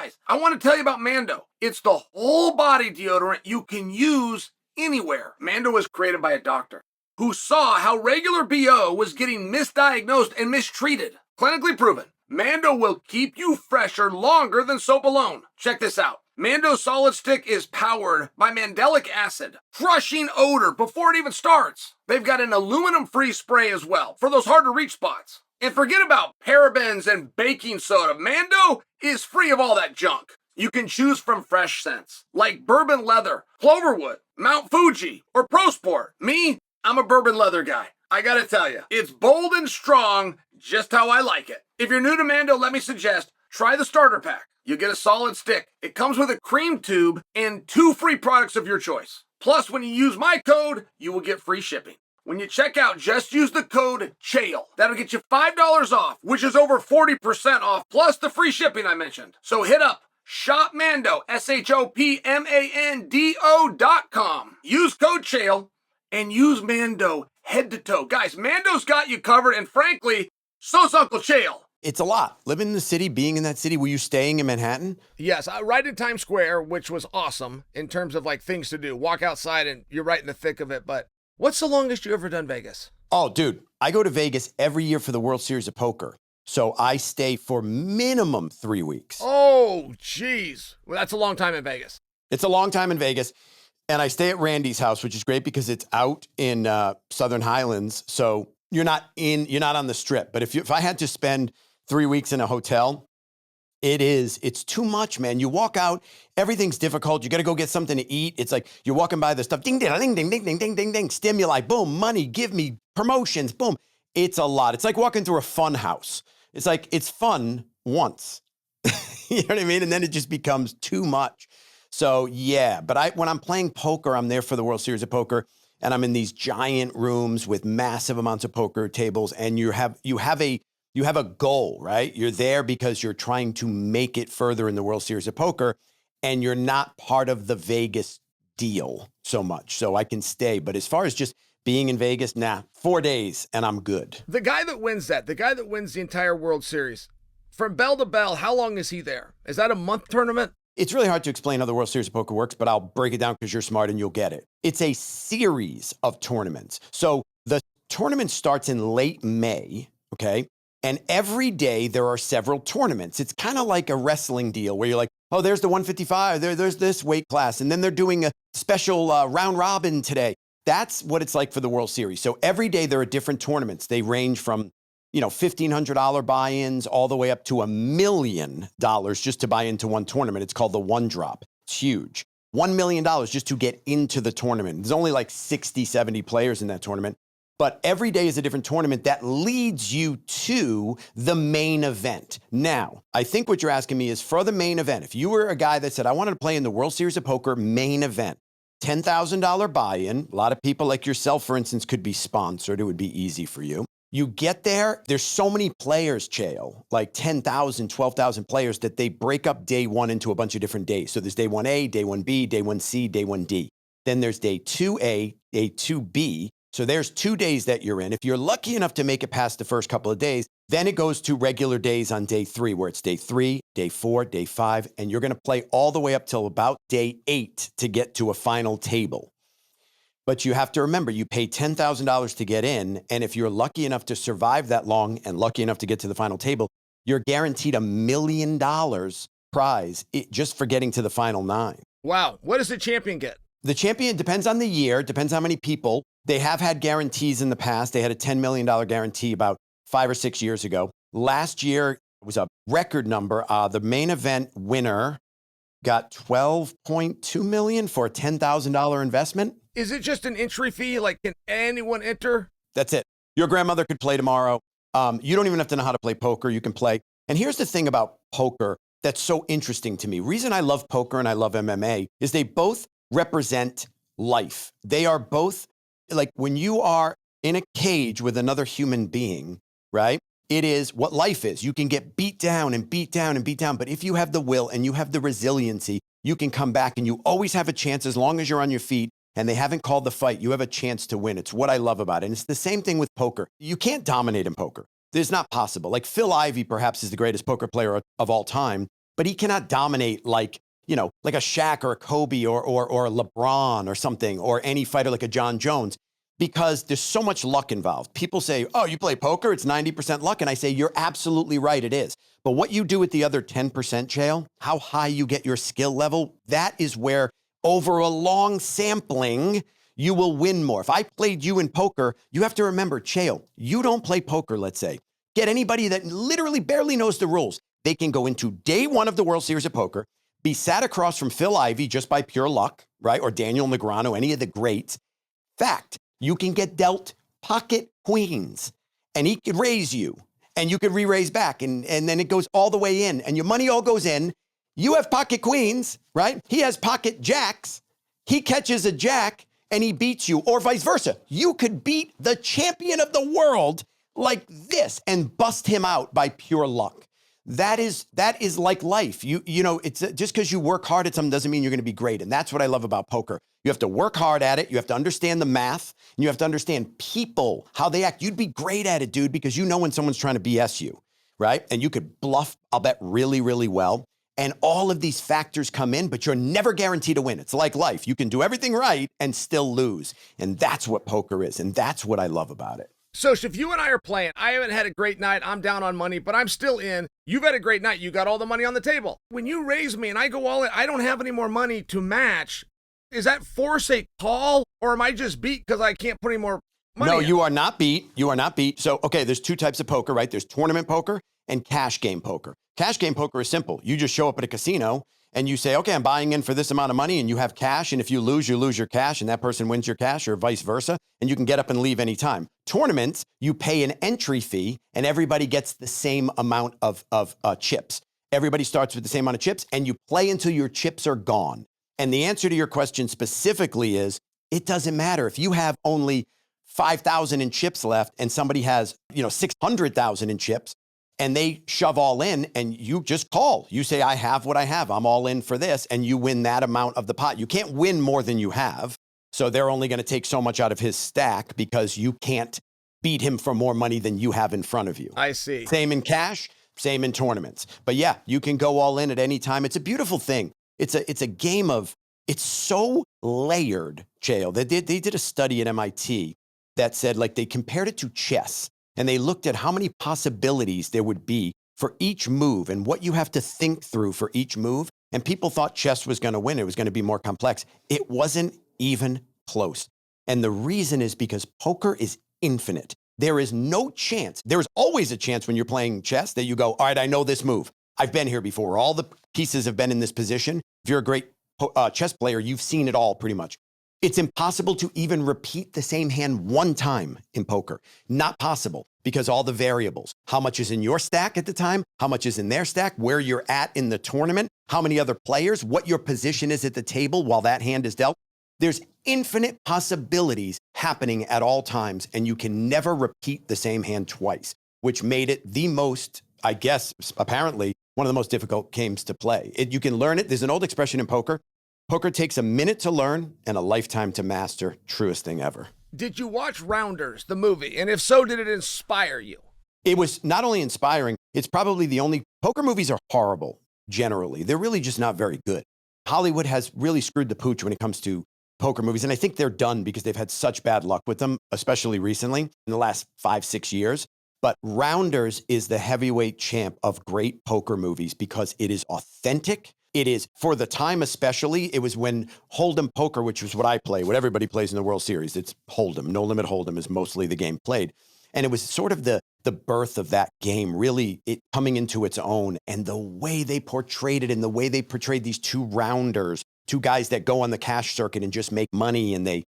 Guys, I want to tell you about Mando. It's the whole body deodorant you can use anywhere. Mando was created by a doctor who saw how regular BO was getting misdiagnosed and mistreated. Clinically proven, Mando will keep you fresher longer than soap alone. Check this out. Mando Solid Stick is powered by mandelic acid, crushing odor before it even starts. They've got an aluminum-free spray as well for those hard-to-reach spots. And forget about parabens and baking soda. Mando is free of all that junk. You can choose from fresh scents like bourbon leather, cloverwood, Mount Fuji, or Pro Sport. Me, I'm a bourbon leather guy. I gotta tell you, it's bold and strong, just how I like it. If you're new to Mando, let me suggest, try the starter pack. You get a solid stick. It comes with a cream tube and 2 free products of your choice. Plus, when you use my code, you will get free shipping. When you check out, just use the code CHAEL. That'll get you $5 off, which is over 40% off, plus the free shipping I mentioned. So hit up shopmando, shopmando.com. Use code CHAEL and use Mando head to toe. Guys, Mando's got you covered, and frankly, so's Uncle Chael. It's a lot. Living in the city, being in that city. Were you staying in Manhattan? Yes, right in Times Square, which was awesome in terms of like things to do. Walk outside and you're right in the thick of it. But what's the longest you ever done Vegas? Oh, dude, I go to Vegas every year for the World Series of Poker. So I stay for minimum 3 weeks. Oh, geez. Well, that's a long time in Vegas. It's a long time in Vegas. And I stay at Randy's house, which is great because it's out in Southern Highlands. So you're not on the Strip. But if I had to spend 3 weeks in a hotel, it's too much, man. You walk out, everything's difficult. You got to go get something to eat. It's like you're walking by the stuff, ding, ding, ding, ding, ding, ding, ding, ding, ding, stimuli, boom, money, give me promotions, boom. It's a lot. It's like walking through a fun house. It's like, it's fun once. You know what I mean? And then it just becomes too much. So yeah, but when I'm playing poker, I'm there for the World Series of Poker, and I'm in these giant rooms with massive amounts of poker tables, and you have a goal, right? You're there because you're trying to make it further in the World Series of Poker, and you're not part of the Vegas deal so much. So I can stay. But as far as just being in Vegas, 4 days and I'm good. The guy that wins the entire World Series, from bell to bell, how long is he there? Is that a month tournament? It's really hard to explain how the World Series of Poker works, but I'll break it down because you're smart and you'll get it. It's a series of tournaments. So the tournament starts in late May, okay? And every day there are several tournaments. It's kind of like a wrestling deal where you're like, oh, there's the 155, there's this weight class, and then they're doing a special round robin today. That's what it's like for the World Series. So every day there are different tournaments. They range from, $1,500 buy-ins all the way up to $1 million just to buy into one tournament. It's called the One Drop. It's huge. $1 million just to get into the tournament. There's only like 60, 70 players in that tournament. But every day is a different tournament that leads you to the main event. Now, I think what you're asking me is for the main event, if you were a guy that said, I wanted to play in the World Series of Poker main event, $10,000 buy-in. A lot of people like yourself, for instance, could be sponsored. It would be easy for you. You get there, there's so many players, Chael, like 10,000, 12,000 players that they break up day one into a bunch of different days. So there's day 1A, day 1B, day 1C, day 1D. Then there's day 2A, day 2B. So there's 2 days that you're in. If you're lucky enough to make it past the first couple of days, then it goes to regular days on day 3, where it's day 3, day 4, day 5, and you're going to play all the way up till about day 8 to get to a final table. But you have to remember, you pay $10,000 to get in, and if you're lucky enough to survive that long and lucky enough to get to the final table, you're guaranteed $1 million prize just for getting to the final 9. Wow. What does the champion get? The champion depends on the year, depends how many people. They have had guarantees in the past. They had a $10 million guarantee about 5 or 6 years ago. Last year was a record number. The main event winner got $12.2 million for a $10,000 investment. Is it just an entry fee? Like, can anyone enter? That's it. Your grandmother could play tomorrow. You don't even have to know how to play poker. You can play. And here's the thing about poker that's so interesting to me. Reason I love poker and I love MMA is they both represent life. They are both like when you are in a cage with another human being, right? It is what life is. You can get beat down and beat down and beat down. But if you have the will and you have the resiliency, you can come back and you always have a chance as long as you're on your feet and they haven't called the fight. You have a chance to win. It's what I love about it. And it's the same thing with poker. You can't dominate in poker. It's not possible. Like Phil Ivey perhaps is the greatest poker player of all time. but he cannot dominate like, like a Shaq or a Kobe or a LeBron or something, or any fighter like a Jon Jones, because there's so much luck involved. People say, oh, you play poker, it's 90% luck. And I say, you're absolutely right, it is. But what you do with the other 10%, Chael, how high you get your skill level, that is where over a long sampling, you will win more. If I played you in poker, you have to remember, Chael, you don't play poker, let's say. Get anybody that literally barely knows the rules. They can go into day one of the World Series of Poker, be sat across from Phil Ivey just by pure luck, right? Or Daniel Negreanu, any of the greats. Fact, you can get dealt pocket queens, and he could raise you, and you could re-raise back, and then it goes all the way in, and your money all goes in. You have pocket queens, right? He has pocket jacks. He catches a jack, and he beats you, or vice versa. You could beat the champion of the world like this and bust him out by pure luck. That is like life. It's just because you work hard at something doesn't mean you're going to be great. And that's what I love about poker. You have to work hard at it. You have to understand the math, and you have to understand people, how they act. You'd be great at it, dude, because you know when someone's trying to BS you, right? And you could bluff, I'll bet, really, really well. And all of these factors come in, but you're never guaranteed to win. It's like life. You can do everything right and still lose. And that's what poker is. And that's what I love about it. So if you and I are playing, I haven't had a great night, I'm down on money, but I'm still in. You've had a great night, you got all the money on the table. When you raise me and I go all in, I don't have any more money to match. Is that force a call, or am I just beat because I can't put any more money No, in? you are not beat. You are not beat. So, okay, there's two types of poker, right? There's tournament poker and cash game poker. Cash game poker is simple. You just show up at a casino and you say, okay, I'm buying in for this amount of money, and you have cash, and if you lose your cash, and that person wins your cash, or vice versa, and you can get up and leave anytime. Tournaments, you pay an entry fee, and everybody gets the same amount of chips. Everybody starts with the same amount of chips, and you play until your chips are gone. And the answer to your question specifically is, it doesn't matter. If you have only 5,000 in chips left, and somebody has 600,000 in chips, and they shove all in, and you just call. You say, I have what I have. I'm all in for this. And you win that amount of the pot. You can't win more than you have. So they're only going to take so much out of his stack because you can't beat him for more money than you have in front of you. I see. Same in cash, same in tournaments. But yeah, you can go all in at any time. It's a beautiful thing. It's a game of, it's so layered, Chael. They did a study at MIT that said, like, they compared it to chess. And they looked at how many possibilities there would be for each move and what you have to think through for each move. And people thought chess was going to win. It was going to be more complex. It wasn't even close. And the reason is because poker is infinite. There is no chance. There is always a chance when you're playing chess that you go, all right, I know this move. I've been here before. All the pieces have been in this position. If you're a great chess player, you've seen it all pretty much. It's impossible to even repeat the same hand one time in poker. Not possible, because all the variables, how much is in your stack at the time, how much is in their stack, where you're at in the tournament, how many other players, what your position is at the table while that hand is dealt. There's infinite possibilities happening at all times, and you can never repeat the same hand twice, which made it the most, I guess, apparently, one of the most difficult games to play. You can learn it. There's an old expression in poker. Poker takes a minute to learn and a lifetime to master. Truest thing ever. Did you watch Rounders, the movie? And if so, did it inspire you? It was not only inspiring, it's probably the only... Poker movies are horrible, generally. They're really just not very good. Hollywood has really screwed the pooch when it comes to poker movies, and I think they're done because they've had such bad luck with them, especially recently, in the last 5-6 years. But Rounders is the heavyweight champ of great poker movies because it is authentic. It is, for the time especially, it was when Hold'em poker, which was what I play, what everybody plays in the World Series. It's Hold'em. No Limit Hold'em is mostly the game played. And it was sort of the birth of that game, really it coming into its own. And the way they portrayed it and the way they portrayed these two rounders, two guys that go on the cash circuit and just make money, and they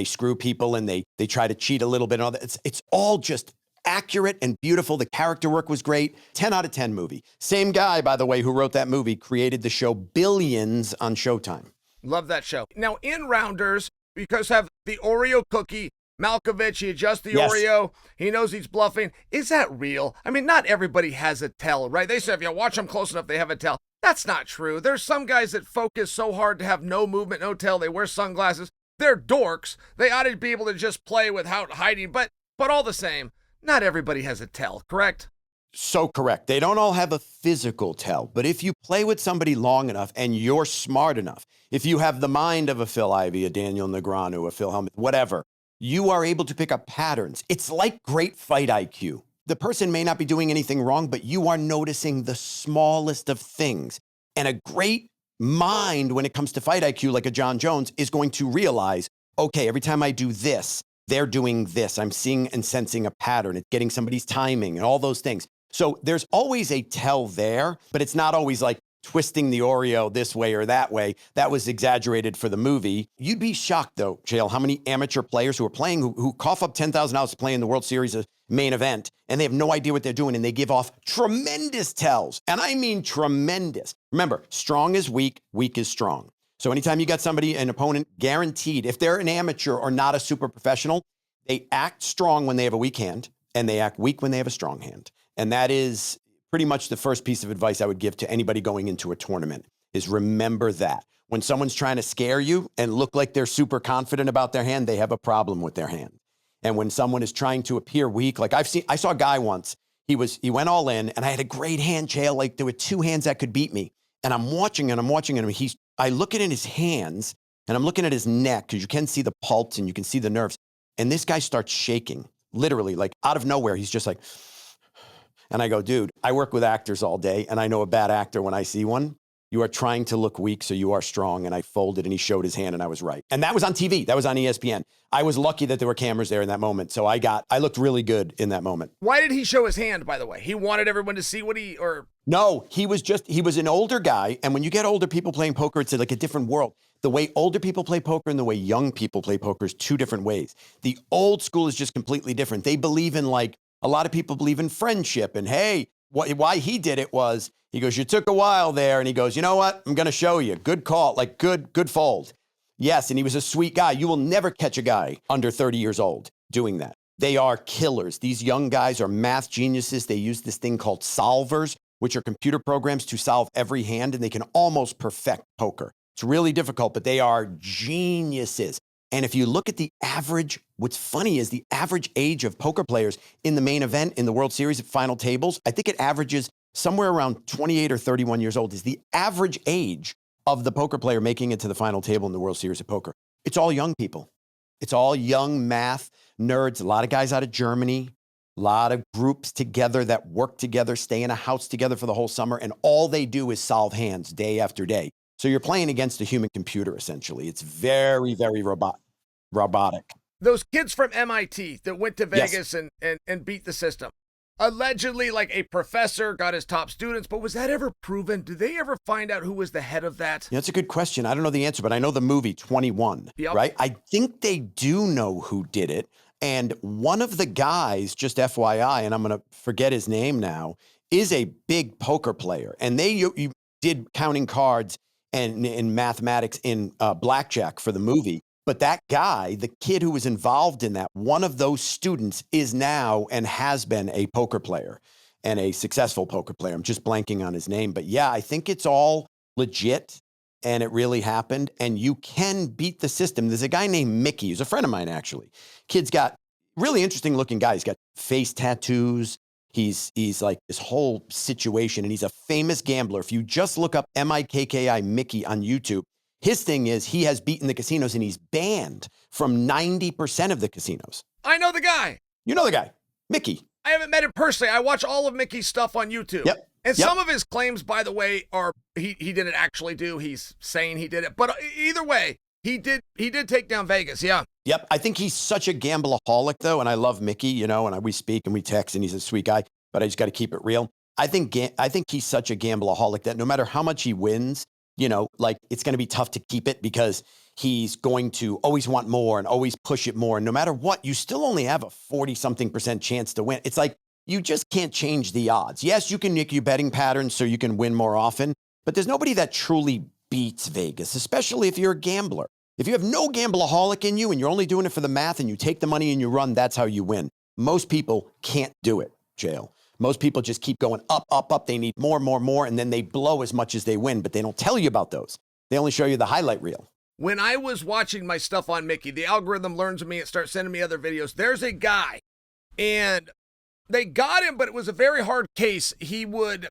screw people and they try to cheat a little bit and all that. It's all just accurate and beautiful. The character work was great. 10 out of 10 movie. Same guy, by the way, who wrote that movie, created the show Billions on Showtime. Love that show. Now, in Rounders, because have the Oreo cookie, Malkovich, he adjusts the Oreo. He knows he's bluffing. Is that real? I mean, not everybody has a tell, right? They say if you watch them close enough, they have a tell. That's not true. There's some guys that focus so hard to have no movement, no tell. They wear sunglasses. They're dorks. They ought to be able to just play without hiding. But all the same, not everybody has a tell, correct? So correct. They don't all have a physical tell, but if you play with somebody long enough and you're smart enough, if you have the mind of a Phil Ivey, a Daniel Negreanu, a Phil Hellmuth, whatever, you are able to pick up patterns. It's like great fight IQ. The person may not be doing anything wrong, but you are noticing the smallest of things. And a great mind when it comes to fight IQ, like a Jon Jones, is going to realize, okay, every time I do this, they're doing this. I'm seeing and sensing a pattern. It's getting somebody's timing and all those things. So there's always a tell there, but it's not always like twisting the Oreo this way or that way. That was exaggerated for the movie. You'd be shocked, though, Chael, how many amateur players who are playing, who cough up $10,000 to play in the World Series main event, and they have no idea what they're doing, and they give off tremendous tells. And I mean tremendous. Remember, strong is weak, weak is strong. So anytime you got somebody, an opponent, guaranteed, if they're an amateur or not a super professional, they act strong when they have a weak hand, and they act weak when they have a strong hand. And that is pretty much the first piece of advice I would give to anybody going into a tournament, is remember that. When someone's trying to scare you and look like they're super confident about their hand, they have a problem with their hand. And when someone is trying to appear weak, like I saw a guy once, he went all in, and I had a great hand, Chael, like there were two hands that could beat me. And I'm watching him, I look at his hands, and I'm looking at his neck, because you can see the pulse and you can see the nerves. And this guy starts shaking, literally, like out of nowhere. He's just like, and I go, dude, I work with actors all day, and I know a bad actor when I see one. You are trying to look weak, so you are strong. And I folded, and he showed his hand, and I was right. And that was on TV. That was on ESPN. I was lucky that there were cameras there in that moment. So I looked really good in that moment. Why did he show his hand, by the way? He wanted everyone to see No, he was an older guy. And when you get older people playing poker, it's like a different world. The way older people play poker and the way young people play poker is two different ways. The old school is just completely different. They believe in, like, a lot of people believe in friendship. And hey, why he did it was, he goes, you took a while there. And he goes, you know what? I'm going to show you. Good call. Like good fold. Yes. And he was a sweet guy. You will never catch a guy under 30 years old doing that. They are killers. These young guys are math geniuses. They use this thing called solvers, which are computer programs to solve every hand. And they can almost perfect poker. It's really difficult, but they are geniuses. And if you look at the average, what's funny is the average age of poker players in the main event, in the World Series at final tables, I think it averages somewhere around 28 or 31 years old is the average age of the poker player making it to the final table in the World Series of Poker. It's all young people. It's all young math nerds, a lot of guys out of Germany, a lot of groups together that work together, stay in a house together for the whole summer, and all they do is solve hands day after day. So you're playing against a human computer, essentially. It's very, very robotic. Those kids from MIT that went to Vegas and beat the system. Allegedly, like, a professor got his top students, but was that ever proven? Did they ever find out who was the head of that? Yeah, that's a good question. I don't know the answer, but I know the movie 21, right? I think they do know who did it. And one of the guys, just FYI, and I'm going to forget his name now, is a big poker player. And you did counting cards and in mathematics in blackjack for the movie. But that guy, the kid who was involved in that, one of those students is now and has been a poker player and a successful poker player. I'm just blanking on his name. But yeah, I think it's all legit and it really happened. And you can beat the system. There's a guy named Mickey, who's a friend of mine, actually. Kid's got really interesting looking guy. He's got face tattoos. He's like this whole situation, and he's a famous gambler. If you just look up Mikki Mickey on YouTube, his thing is he has beaten the casinos, and he's banned from 90% of the casinos. I know the guy. You know the guy, Mickey. I haven't met him personally. I watch all of Mickey's stuff on YouTube. Yep. And some of his claims, by the way, are he didn't actually do. He's saying he did it. But either way, he did take down Vegas, yeah. Yep. I think he's such a gambleaholic, though, and I love Mickey, and we speak and we text, and he's a sweet guy, but I just got to keep it real. I think he's such a gambleaholic that no matter how much he wins, like, it's going to be tough to keep it because he's going to always want more and always push it more. And no matter what, you still only have a 40-something% chance to win. It's like you just can't change the odds. Yes, you can nick your betting patterns so you can win more often, but there's nobody that truly beats Vegas, especially if you're a gambler. If you have no gambleaholic in you and you're only doing it for the math and you take the money and you run, that's how you win. Most people can't do it, Chael. Most people just keep going up, up, up. They need more, more, more, and then they blow as much as they win, but they don't tell you about those. They only show you the highlight reel. When I was watching my stuff on Mickey, the algorithm learns of me and starts sending me other videos. There's a guy, and They got him, but it was a very hard case. He rolled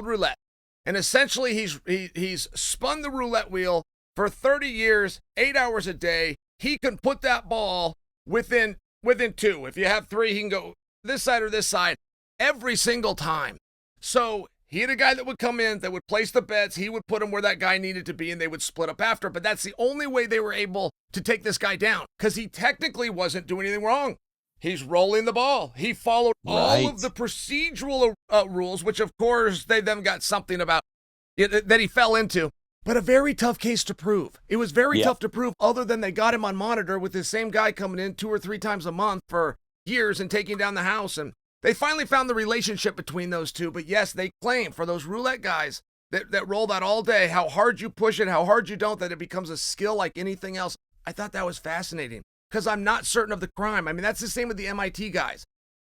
roulette. And essentially he's spun the roulette wheel for 30 years, 8 hours a day. He can put that ball within 2. If you have 3, he can go this side or this side every single time. So he had a guy that would come in, that would place the bets. He would put him where that guy needed to be, and they would split up after. But that's the only way they were able to take this guy down, because he technically wasn't doing anything wrong. He's rolling the ball. He followed all of the procedural rules, which, of course, they then got something about that he fell into. But a very tough case to prove. It was very tough to prove, other than they got him on monitor with this same guy coming in 2 or 3 times a month for years and taking down the house. And they finally found the relationship between those two. But yes, they claim for those roulette guys that roll that all day, how hard you push it, how hard you don't, that it becomes a skill like anything else. I thought that was fascinating, because I'm not certain of the crime. I mean, that's the same with the MIT guys.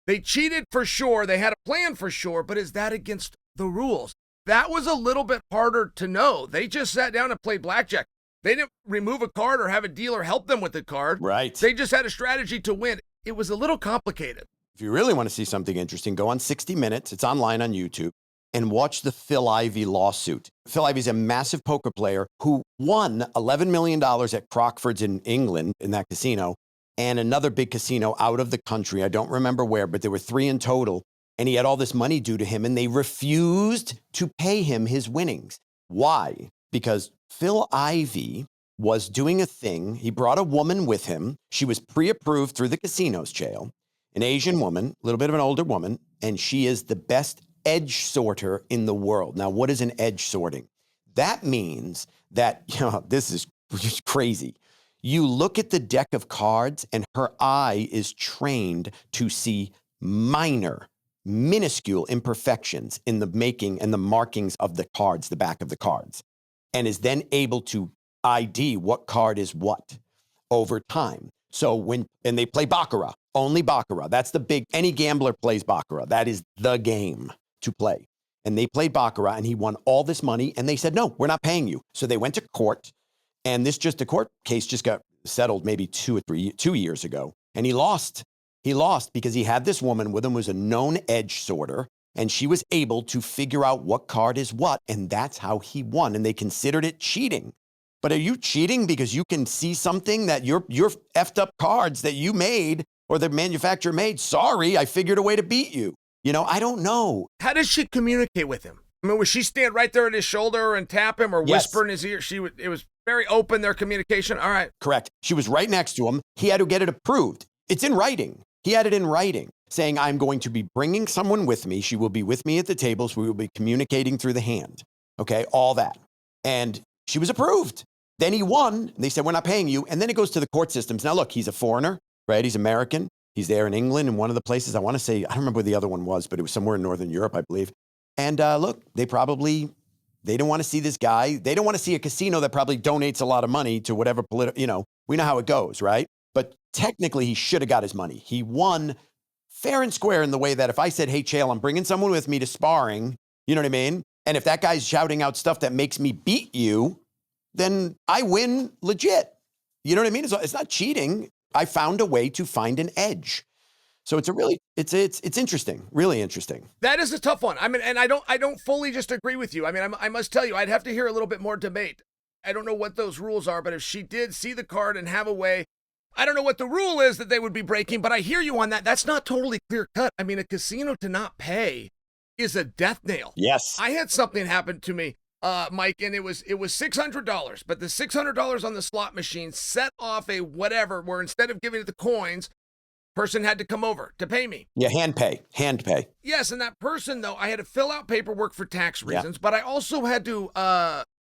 They cheated for sure. They had a plan for sure. But is that against the rules? That was a little bit harder to know. They just sat down and played blackjack. They didn't remove a card or have a dealer help them with the card. Right. They just had a strategy to win. It was a little complicated. If you really want to see something interesting, go on 60 Minutes. It's online on YouTube. And watch the Phil Ivey lawsuit. Phil Ivey's a massive poker player who won $11 million at Crockford's in England, in that casino, and another big casino out of the country. I don't remember where, but there were 3 in total. And he had all this money due to him, and they refused to pay him his winnings. Why? Because Phil Ivey was doing a thing. He brought a woman with him. She was pre-approved through the casino's jail, an Asian woman, a little bit of an older woman, and she is the best edge sorter in the world. Now, what is an edge sorting? That means that, this is just crazy. You look at the deck of cards, and her eye is trained to see minuscule imperfections in the making and the markings of the cards, the back of the cards, and is then able to ID what card is what over time. So and they play Baccarat, only Baccarat. That's the big, any gambler plays Baccarat. That is the game to play. And they played Baccarat, and he won all this money, and they said, no, we're not paying you. So they went to court, and the court case just got settled maybe 2 years ago, and he lost. He lost because he had this woman with him who was a known edge sorter, and she was able to figure out what card is what, and that's how he won, and they considered it cheating. But are you cheating because you can see something that your effed up cards that you made or the manufacturer made? Sorry, I figured a way to beat you. I don't know. How does she communicate with him? I mean, would she stand right there at his shoulder and tap him or whisper in his ear? It was very open, their communication. All right. Correct. She was right next to him. He had to get it approved. It's in writing. He had it in writing saying, I'm going to be bringing someone with me. She will be with me at the tables. We will be communicating through the hand. Okay. All that. And she was approved. Then he won. They said, we're not paying you. And then it goes to the court systems. Now, look, he's a foreigner, right? He's American. He's there in England in one of the places. I want to say, I don't remember where the other one was, but it was somewhere in Northern Europe, I believe. And look, they don't want to see this guy. They don't want to see a casino that probably donates a lot of money to whatever political, we know how it goes, right? But technically, he should have got his money. He won fair and square in the way that if I said, hey, Chael, I'm bringing someone with me to sparring, you know what I mean? And if that guy's shouting out stuff that makes me beat you, then I win legit. You know what I mean? It's not cheating. I found a way to find an edge. So it's interesting, really interesting. That is a tough one. I mean, and I don't fully just agree with you. I mean, I must tell you, I'd have to hear a little bit more debate. I don't know what those rules are, but if she did see the card and have a way, I don't know what the rule is that they would be breaking, but I hear you on that. That's not totally clear cut. I mean, a casino to not pay is a death nail. Yes. I had something happen to me, Mike, and it was $600, but the $600 on the slot machine set off a whatever where instead of giving it the coins, person had to come over to pay me. Yeah, hand pay. Yes, and that person, though, I had to fill out paperwork for tax reasons, but I also had to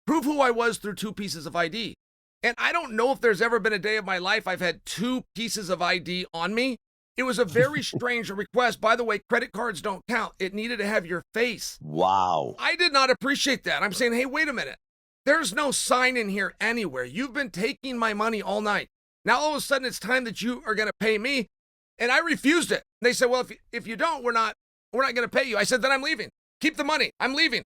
prove who I was through 2 pieces of ID. And I don't know if there's ever been a day of my life I've had 2 pieces of ID on me. It was a very strange request. By the way, credit cards don't count. It needed to have your face. Wow. I did not appreciate that. I'm saying, hey, wait a minute. There's no sign in here anywhere. You've been taking my money all night. Now, all of a sudden, it's time that you are going to pay me. And I refused it. They said, well, if you don't, we're not going to pay you. I said, then I'm leaving. Keep the money. I'm leaving.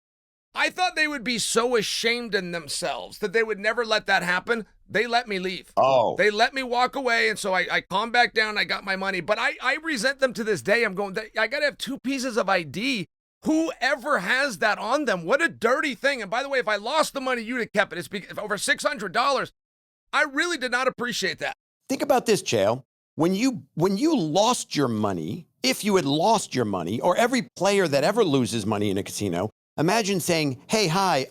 I thought they would be so ashamed in themselves that they would never let that happen. They let me leave. Oh. They let me walk away, and so I calmed back down. I got my money. But I resent them to this day. I'm going, I got to have 2 pieces of ID. Whoever has that on them, what a dirty thing. And by the way, if I lost the money, you'd have kept it. It's over $600. I really did not appreciate that. Think about this, Chael. When you lost your money, if you had lost your money, or every player that ever loses money in a casino, imagine saying, hey, hi,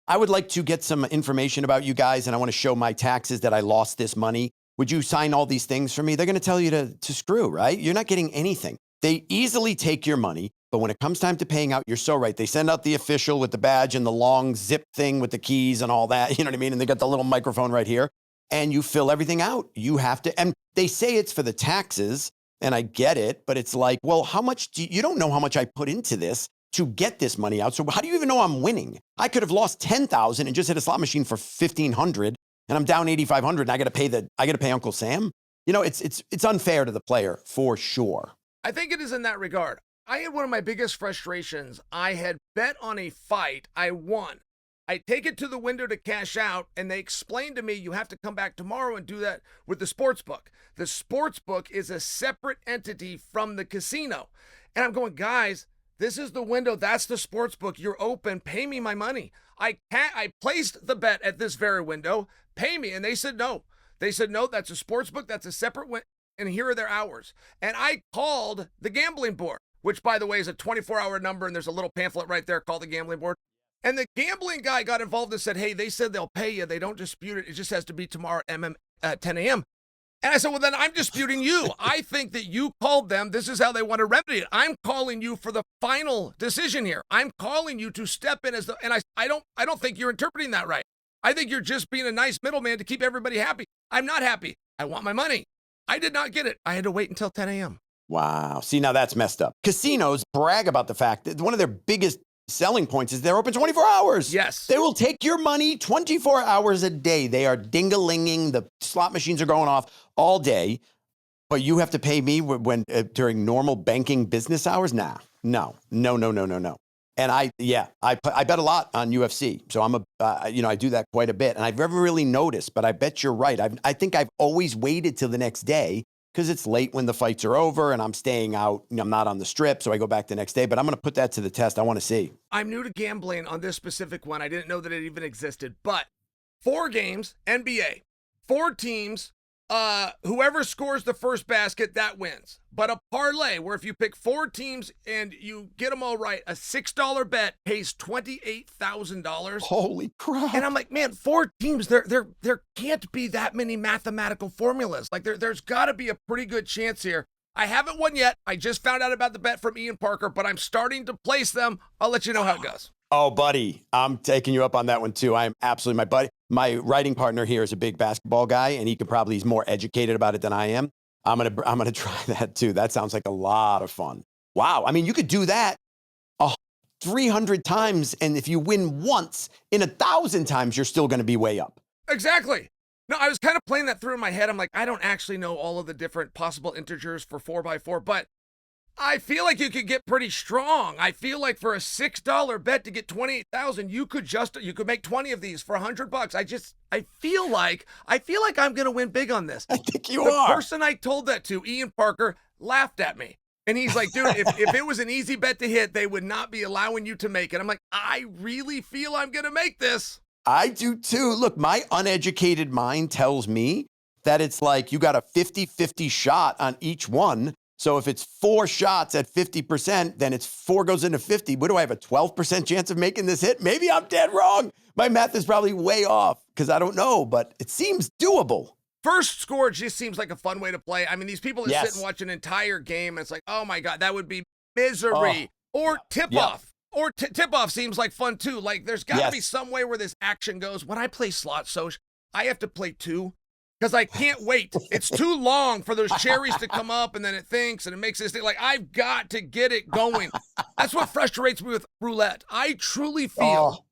I would like to get some information about you guys, and I want to show my taxes that I lost this money. Would you sign all these things for me? They're going to tell you to screw, right? You're not getting anything. They easily take your money, but when it comes time to paying out, you're so right. They send out the official with the badge and the long zip thing with the keys and all that, you know what I mean? And they got the little microphone right here, and you fill everything out. You have to, and they say it's for the taxes, and I get it, but it's like, well, how much you don't know how much I put into this to get this money out. So how do you even know I'm winning? I could have lost 10,000 and just hit a slot machine for 1,500, and I'm down 8,500, and I got to pay Uncle Sam. You know, it's unfair to the player for sure. I think it is in that regard. I had one of my biggest frustrations. I had bet on a fight. I won. I take it to the window to cash out, and they explained to me, you have to come back tomorrow and do that with the sports book. The sports book is a separate entity from the casino. And I'm going, guys, this is the window. That's the sports book. You're open. Pay me my money. I placed the bet at this very window. Pay me. And they said no. They said, no, that's a sports book. That's a separate window. And here are their hours. And I called the gambling board, which, by the way, is a 24-hour number. And there's a little pamphlet right there called the gambling board. And the gambling guy got involved and said, hey, they said they'll pay you. They don't dispute it. It just has to be tomorrow at 10 a.m. And I said, well, then I'm disputing you. I think that you called them. This is how they want to remedy it. I'm calling you for the final decision here. I'm calling you to step in and I don't think you're interpreting that right. I think you're just being a nice middleman to keep everybody happy. I'm not happy. I want my money. I did not get it. I had to wait until 10 a.m. Wow. See, now that's messed up. Casinos brag about the fact that one of their biggest selling points is they're open 24 hours. Yes. They will take your money 24 hours a day. They are ding-a-linging. The slot machines are going off all day. But you have to pay me when during normal banking business hours? No. And I bet a lot on UFC. So I do that quite a bit. And I've never really noticed, but I bet you're right. I think I've always waited till the next day, because it's late when the fights are over and I'm staying out. I'm not on the strip, so I go back the next day. But I'm going to put that to the test. I want to see. I'm new to gambling on this specific one. I didn't know that it even existed. But 4 games, NBA, 4 teams, whoever scores the first basket, that wins. But a parlay where if you pick 4 teams and you get them all right, a $6 bet pays $28,000. Holy crap. And I'm like, man, 4 teams, there can't be that many mathematical formulas. Like there's got to be a pretty good chance here. I haven't won yet. I just found out about the bet from Ian Parker, but I'm starting to place them. I'll let you know how it goes. Oh, buddy, I'm taking you up on that one too. I am absolutely my buddy. My writing partner here is a big basketball guy, and he's more educated about it than I am. I'm gonna try that too. That sounds like a lot of fun. Wow. I mean, you could do that 300 times, and if you win once in 1,000 times, you're still going to be way up. Exactly. No, I was kind of playing that through in my head. I'm like, I don't actually know all of the different possible integers for 4x4, but I feel like you could get pretty strong. I feel like for a $6 bet to get 28,000, you could make 20 of these for $100. I feel like I'm going to win big on this. I think you are. The person I told that to, Ian Parker, laughed at me. And he's like, dude, if it was an easy bet to hit, they would not be allowing you to make it. I'm like, I really feel I'm going to make this. I do too. Look, my uneducated mind tells me that it's like you got a 50-50 shot on each one. So if it's 4 shots at 50%, then it's 4 goes into 50. What do I have, a 12% chance of making this hit? Maybe I'm dead wrong. My math is probably way off because I don't know, but it seems doable. First score just seems like a fun way to play. I mean, these people that Yes. sit and watch an entire game, and it's like, oh my God, that would be misery. Or tip-off. Or tip-off seems like fun too. Like, there's got to be some way where this action goes. When I play slot Soch, I have to play 2 because I can't wait. It's too long for those cherries to come up, and then it thinks, and it makes this thing. Like, I've got to get it going. That's what frustrates me with roulette. I truly feel,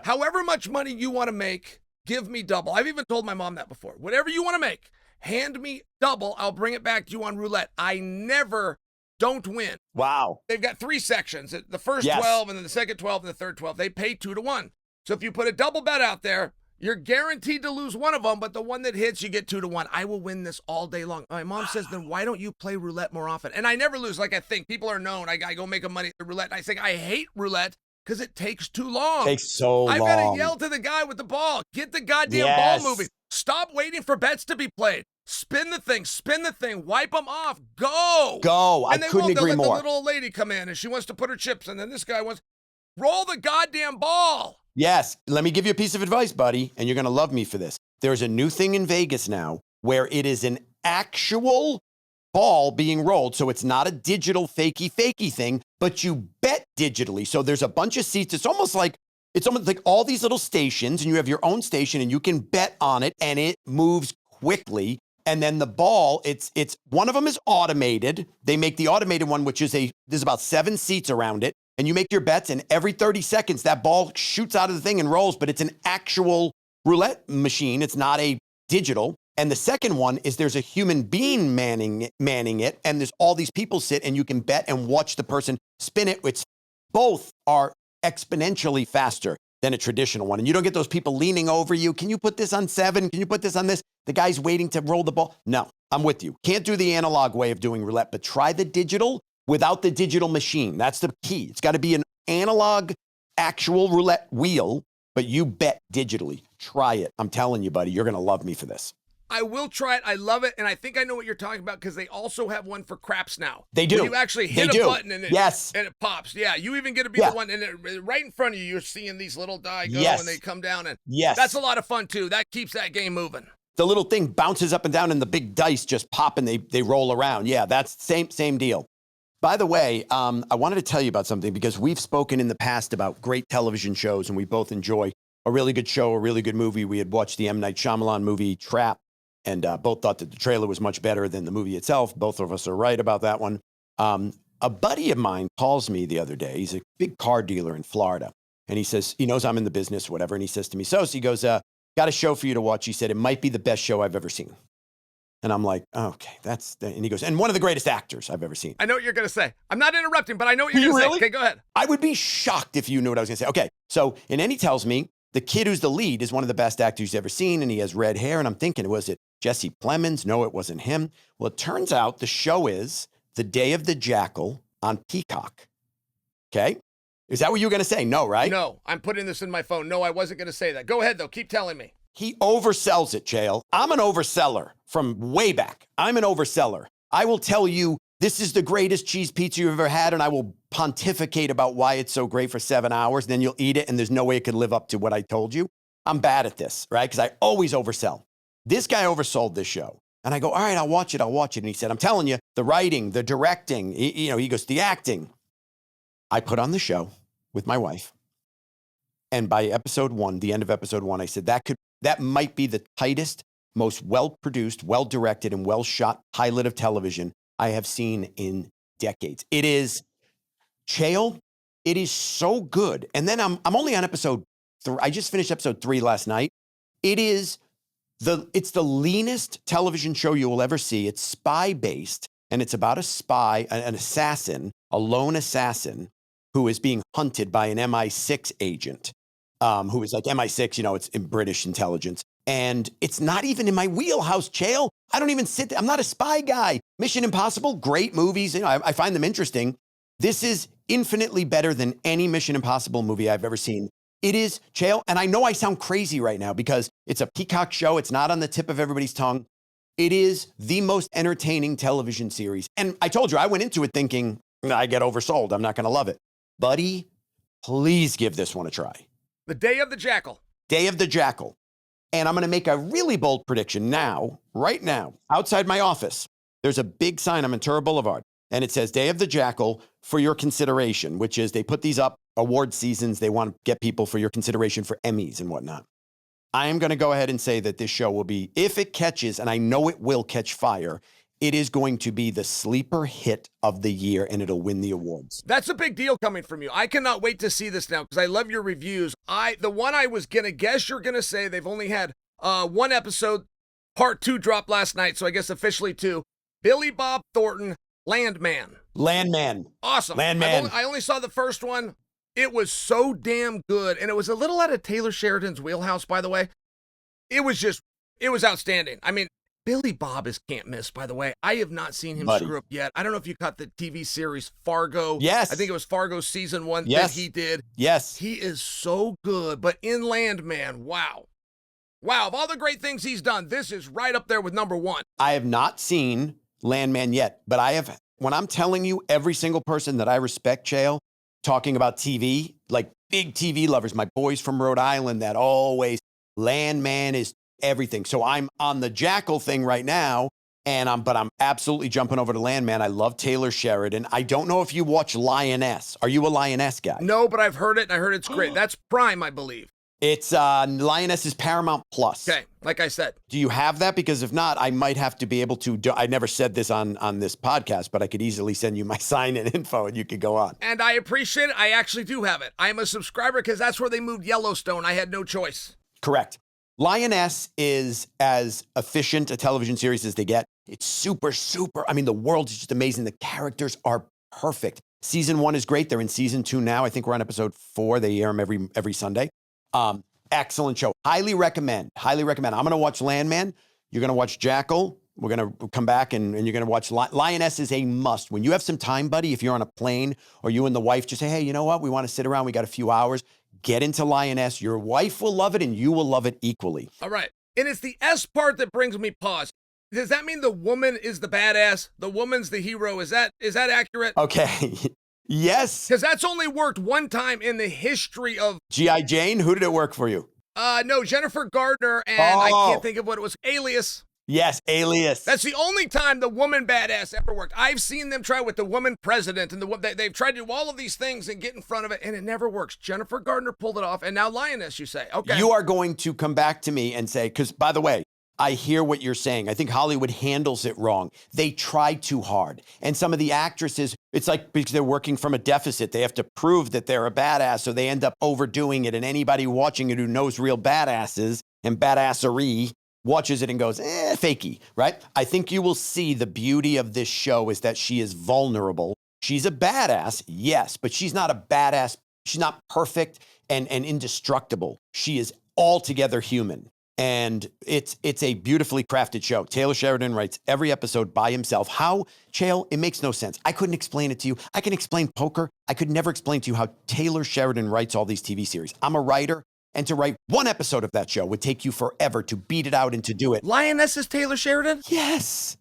however much money you want to make, give me double. I've even told my mom that before. Whatever you want to make, hand me double. I'll bring it back to you on roulette. I never don't win. Wow. They've got 3 sections. The first Yes. 12 and then the second 12 and the third 12. They pay 2 to 1. So if you put a double bet out there, you're guaranteed to lose one of them, but the one that hits, you get 2 to 1. I will win this all day long. My mom says, then why don't you play roulette more often? And I never lose. Like I think people are known. I go make money at the roulette. And I say, I hate roulette because it takes too long. Takes so long. I've got to yell to the guy with the ball. Get the goddamn ball moving. Stop waiting for bets to be played. Spin the thing, wipe them off, go. Go. I couldn't agree let more. The little old lady come in and she wants to put her chips in, and then this guy wants, roll the goddamn ball. Yes. Let me give you a piece of advice, buddy, and you're going to love me for this. There's a new thing in Vegas now where it is an actual ball being rolled. So it's not a digital fakey thing, but you bet digitally. So there's a bunch of seats. It's almost like all these little stations, and you have your own station and you can bet on it, and it moves quickly. And then the ball, it's one of them is automated. They make the automated one, which is there's about 7 seats around it. And you make your bets, and every 30 seconds, that ball shoots out of the thing and rolls, but it's an actual roulette machine. It's not a digital. And the second one is there's a human being manning it, and there's all these people sit, and you can bet and watch the person spin it, which both are exponentially faster than a traditional one. And you don't get those people leaning over you. Can you put this on 7? Can you put this on this? The guy's waiting to roll the ball. No, I'm with you. Can't do the analog way of doing roulette, but try the digital without the digital machine. That's the key. It's got to be an analog, actual roulette wheel, but you bet digitally. Try it. I'm telling you, buddy, you're going to love me for this. I will try it. I love it. And I think I know what you're talking about because they also have one for craps now. They do. Where you actually hit a button and it pops. Yeah, you even get to be the one. And right in front of you, you're seeing these little die go and they come down. And that's a lot of fun, too. That keeps that game moving. The little thing bounces up and down and the big dice just pop and they roll around. Yeah, that's same deal. By the way, I wanted to tell you about something because we've spoken in the past about great television shows, and we both enjoy a really good show, a really good movie. We had watched the M. Night Shyamalan movie, Trap, and both thought that the trailer was much better than the movie itself. Both of us are right about that one. A buddy of mine calls me the other day. He's a big car dealer in Florida, and he says, he knows I'm in the business, whatever, and he says to me, so he goes, got a show for you to watch. He said, it might be the best show I've ever seen. And I'm like, okay, and he goes, and one of the greatest actors I've ever seen. I know what you're going to say. I'm not interrupting, but I know what you're going to say. Okay, go ahead. I would be shocked if you knew what I was going to say. Okay, so, and then he tells me the kid who's the lead is one of the best actors he's ever seen, and he has red hair, and I'm thinking, was it Jesse Plemons? No, it wasn't him. Well, it turns out the show is The Day of the Jackal on Peacock. Okay? Is that what you were going to say? No, right? No, I'm putting this in my phone. No, I wasn't going to say that. Go ahead, though. Keep telling me. He oversells it, Chael. I'm an overseller from way back. I'm an overseller. I will tell you, this is the greatest cheese pizza you've ever had, and I will pontificate about why it's so great for 7 hours. Then you'll eat it, and there's no way it could live up to what I told you. I'm bad at this, right? Because I always oversell. This guy oversold this show. And I go, all right, I'll watch it. And he said, I'm telling you, the writing, the directing, he goes, the acting. I put on the show with my wife. And by episode 1, the end of episode 1, I said, that might be the tightest, most well-produced, well-directed, and well-shot pilot of television I have seen in decades. It is, Chael, it is so good. And then I'm only on episode 3. I just finished episode 3 last night. It's the leanest television show you will ever see. It's spy-based, and it's about a spy, an assassin, a lone assassin who is being hunted by an MI6 agent. Who is like MI6, it's in British intelligence. And it's not even in my wheelhouse, Chael. I don't even sit there. I'm not a spy guy. Mission Impossible, great movies. I find them interesting. This is infinitely better than any Mission Impossible movie I've ever seen. It is, Chael, and I know I sound crazy right now because it's a Peacock show. It's not on the tip of everybody's tongue. It is the most entertaining television series. And I told you, I went into it thinking, I get oversold. I'm not going to love it. Buddy, please give this one a try. The Day of the Jackal. Day of the Jackal. And I'm going to make a really bold prediction now, right now, outside my office. There's a big sign on Ventura Boulevard, and it says Day of the Jackal for your consideration, which is they put these up award seasons. They want to get people for your consideration for Emmys and whatnot. I am going to go ahead and say that this show will be, if it catches, and I know it will catch fire, it is going to be the sleeper hit of the year, and it'll win the awards. That's a big deal coming from you. I cannot wait to see this now because I love your reviews. The one I was going to guess you're going to say, they've only had one episode, part 2 dropped last night, so I guess officially 2. Billy Bob Thornton, Landman. Landman. Awesome. Landman. I only saw the first one. It was so damn good. And it was a little out of Taylor Sheridan's wheelhouse, by the way. It was outstanding. I mean, Billy Bob is can't miss, by the way. I have not seen him screw up yet. I don't know if you caught the TV series Fargo. Yes. I think it was Fargo season 1 that he did. Yes. He is so good. But in Landman, wow. Wow, of all the great things he's done, this is right up there with number 1. I have not seen Landman yet, but I have. When I'm telling you, every single person that I respect, Chael, talking about TV, like big TV lovers, my boys from Rhode Island that always, Landman is everything. So I'm on the Jackal thing right now, but I'm absolutely jumping over to Landman. I love Taylor Sheridan. I don't know if you watch Lioness. Are you a Lioness guy? No, but I've heard it, and I heard it's great. That's Prime, I believe. It's Lioness is Paramount Plus. Okay, like I said. Do you have that? Because if not, I might have to be able to I never said this on this podcast, but I could easily send you my sign-in info and you could go on. And I appreciate it. I actually do have it. I'm a subscriber because that's where they moved Yellowstone. I had no choice. Correct. Lioness is as efficient a television series as they get. It's super. I mean, the world is just amazing. The characters are perfect. Season 1 is great. They're in season 2 now. I think we're on episode 4. They air them every Sunday. Excellent show. Highly recommend. I'm going to watch Landman. You're going to watch Jackal. We're going to come back and you're going to watch Lioness is a must. When you have some time, buddy, if you're on a plane or you and the wife just say, hey, you know what? We want to sit around. We got a few hours. Get into Lioness. Your wife will love it and you will love it equally. All right. And it's the S part that brings me pause. Does that mean the woman is the badass? The woman's the hero? Is that accurate? Okay. Yes. Because that's only worked one time in the history of G.I. Jane. Who did it work for you? No, Jennifer Gardner, and I can't think of what it was. Alias. Yes, Alias. That's the only time the woman badass ever worked. I've seen them try with the woman president, and they've tried to do all of these things and get in front of it, and it never works. Jennifer Gardner pulled it off, and now Lioness, you say. Okay. You are going to come back to me and say, because by the way, I hear what you're saying. I think Hollywood handles it wrong. They try too hard. And some of the actresses, it's like because they're working from a deficit. They have to prove that they're a badass, so they end up overdoing it. And anybody watching it who knows real badasses and badassery watches it and goes, fakey, right? I think you will see the beauty of this show is that she is vulnerable. She's a badass, yes, but she's not a badass. She's not perfect and indestructible. She is altogether human. And it's a beautifully crafted show. Taylor Sheridan writes every episode by himself. How, Chael? It makes no sense. I couldn't explain it to you. I can explain poker. I could never explain to you how Taylor Sheridan writes all these TV series. I'm a writer, and to write one episode of that show would take you forever to beat it out and to do it. Lioness is Taylor Sheridan? Yes.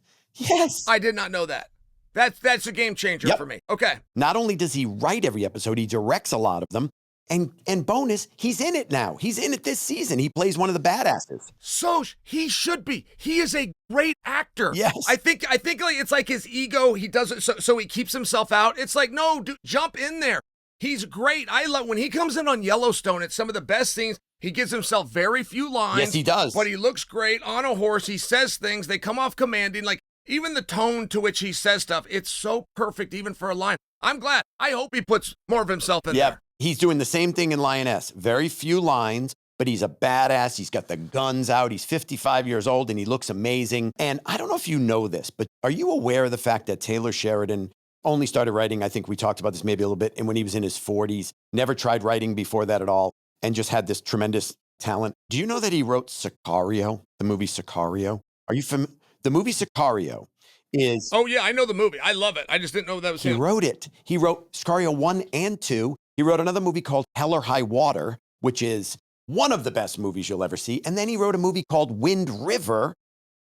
I did not know that. That's a game changer for me. Okay. Not only does he write every episode, he directs a lot of them. And bonus, he's in it now. He's in it this season. He plays one of the badasses. So he should be. He is a great actor. Yes. I think like it's like his ego. He does it so he keeps himself out. It's like, no, dude, jump in there. He's great. I love when he comes in on Yellowstone. It's some of the best scenes. He gives himself very few lines. Yes, he does. But he looks great on a horse. He says things. They come off commanding. Like even the tone to which he says stuff, it's so perfect even for a line. I'm glad. I hope he puts more of himself in there. He's doing the same thing in Lioness. Very few lines, but he's a badass. He's got the guns out. He's 55 years old, and he looks amazing. And I don't know if you know this, but are you aware of the fact that Taylor Sheridan only started writing, I think we talked about this maybe a little bit, and when he was in his 40s, never tried writing before that at all, and just had this tremendous talent. Do you know that he wrote Sicario, the movie Sicario? Are you familiar? The movie Sicario is... Oh, yeah, I know the movie. I love it. I just didn't know that was him. He wrote it. He wrote Sicario 1 and 2. He wrote another movie called Hell or High Water, which is one of the best movies you'll ever see. And then he wrote a movie called Wind River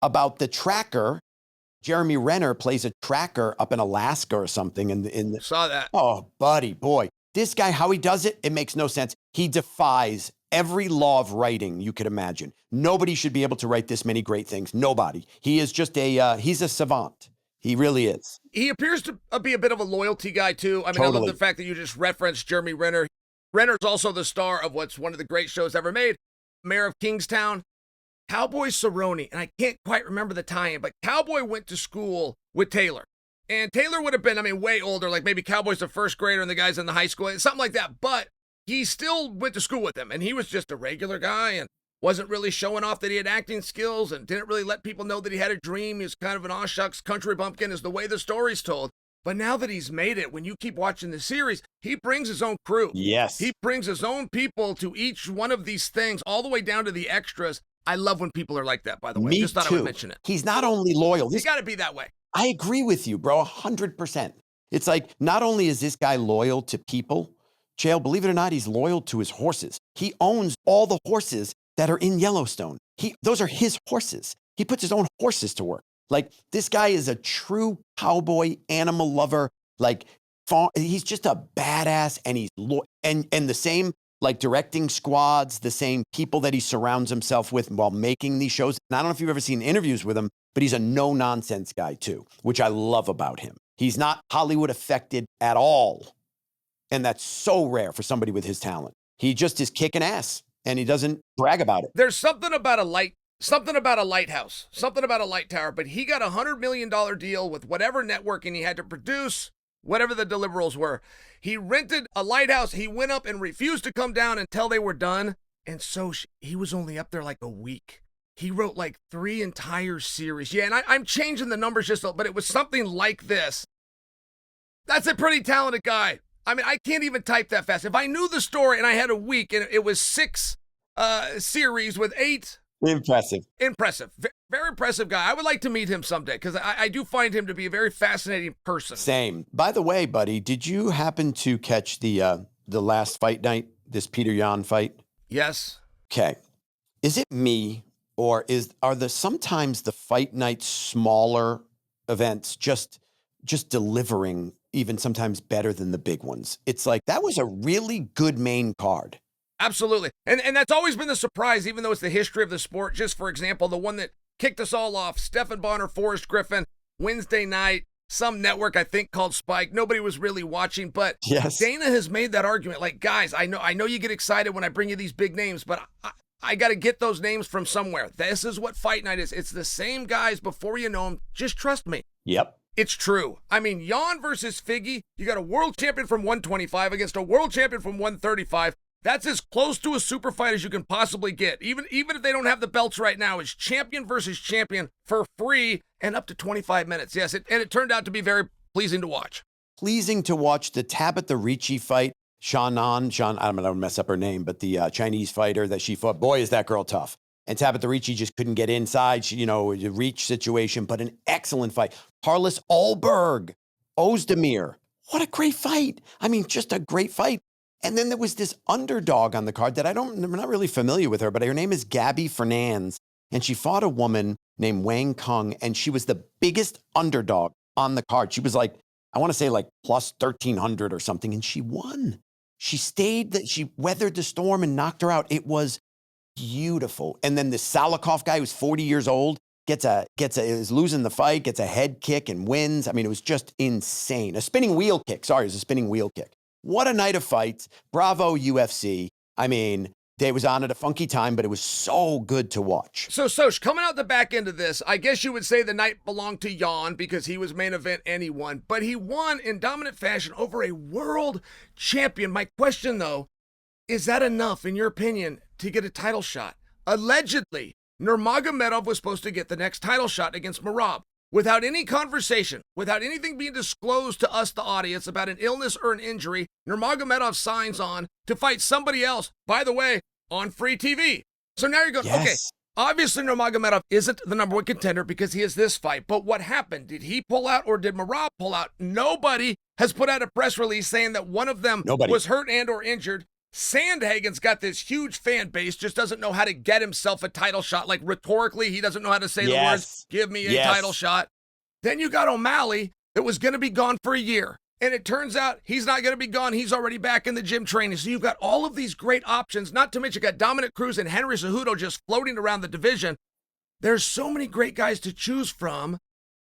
about the tracker. Jeremy Renner plays a tracker up in Alaska or something. Saw that. Oh, buddy, boy. This guy, how he does it, it makes no sense. He defies every law of writing you could imagine. Nobody should be able to write this many great things. Nobody. He is just he's a savant. He really is. He appears to be a bit of a loyalty guy, too. I mean, Totally. I love the fact that you just referenced Jeremy Renner. Renner's also the star of what's one of the great shows ever made, Mayor of Kingstown. Cowboy Cerrone, and I can't quite remember the tie-in, but Cowboy went to school with Taylor. And Taylor would have been, way older, like maybe Cowboy's a first grader and the guy's in the high school, something like that. But he still went to school with him, and he was just a regular guy and wasn't really showing off that he had acting skills and didn't really let people know that he had a dream. He was kind of an aw shucks country bumpkin is the way the story's told. But now that he's made it, when you keep watching the series, he brings his own crew. Yes. He brings his own people to each one of these things, all the way down to the extras. I love when people are like that, by the way. Me Just thought too. I would mention it. He's not only loyal. You got to be that way. I agree with you, bro, 100%. It's like, not only is this guy loyal to people, Chael, believe it or not, he's loyal to his horses. He owns all the horses that are in Yellowstone. Those are his horses. He puts his own horses to work. Like, this guy is a true cowboy, animal lover. Like, he's just a badass, and he's and the same, like, directing squads, the same people that he surrounds himself with while making these shows. And I don't know if you've ever seen interviews with him, but he's a no-nonsense guy too, which I love about him. He's not Hollywood affected at all. And that's so rare for somebody with his talent. He just is kicking ass, and he doesn't brag about it. There's something about a lighthouse, something about a light tower, but he got $100 million deal with whatever networking he had to produce, whatever the deliverables were. He rented a lighthouse. He went up and refused to come down until they were done. And so he was only up there like a week. He wrote like 3 entire series. Yeah, and I'm changing the numbers just a little, but it was something like this. That's a pretty talented guy. I mean, I can't even type that fast. If I knew the story and I had a week and it was 6 series with 8. Impressive. Very impressive guy. I would like to meet him someday because I do find him to be a very fascinating person. Same. By the way, buddy, did you happen to catch the last fight night, this Peter Yan fight? Yes. Okay. Is it me, or are sometimes the fight night smaller events just delivering even sometimes better than the big ones? It's like, that was a really good main card. Absolutely. And that's always been the surprise, even though it's the history of the sport. Just for example, the one that kicked us all off, Stephan Bonner, Forrest Griffin, Wednesday night, some network I think called Spike. Nobody was really watching, but yes, Dana has made that argument. Like, guys, I know you get excited when I bring you these big names, but I got to get those names from somewhere. This is what fight night is. It's the same guys before you know them. Just trust me. Yep. It's true. I mean, Jan versus Figgy, you got a world champion from 125 against a world champion from 135. That's as close to a super fight as you can possibly get. Even if they don't have the belts right now, it's champion versus champion for free and up to 25 minutes. Yes, and it turned out to be very pleasing to watch. Pleasing to watch. The Tabitha Ricci fight, Sean, I'm going to mess up her name, but the Chinese fighter that she fought, boy, is that girl tough. And Tabitha Ricci just couldn't get inside, a reach situation, but an excellent fight. Carlos Ulberg, Ozdemir. What a great fight. I mean, just a great fight. And then there was this underdog on the card that I'm not really familiar with her, but her name is Gabby Fernandez. And she fought a woman named Wang Kung, and she was the biggest underdog on the card. She was like, I want to say like plus 1,300 or something, and she won. She weathered the storm and knocked her out. It was beautiful. And then the Salikov guy, who's 40 years old, is losing the fight, gets a head kick and wins. I mean, it was just insane. A spinning wheel kick. Sorry, it was a spinning wheel kick. What a night of fights. Bravo, UFC. I mean, they was on at a funky time, but it was so good to watch. So, Soch, coming out the back end of this, I guess you would say the night belonged to Jan because he was main event and he won. But he won in dominant fashion over a world champion. My question, though, is that enough, in your opinion, to get a title shot? Allegedly, Nurmagomedov was supposed to get the next title shot against Merab. Without any conversation, without anything being disclosed to us, the audience, about an illness or an injury, Nurmagomedov signs on to fight somebody else, by the way, on free TV. So now you're going, yes. Okay, obviously Nurmagomedov isn't the number one contender because he has this fight. But what happened? Did he pull out or did Merab pull out? Nobody has put out a press release saying that one of them was hurt and or injured. Sandhagen's got this huge fan base, just doesn't know how to get himself a title shot. Like, rhetorically, he doesn't know how to say the words, give me a title shot. Then you got O'Malley that was going to be gone for a year. And it turns out he's not going to be gone. He's already back in the gym training. So you've got all of these great options, not to mention you got Dominic Cruz and Henry Cejudo just floating around the division. There's so many great guys to choose from.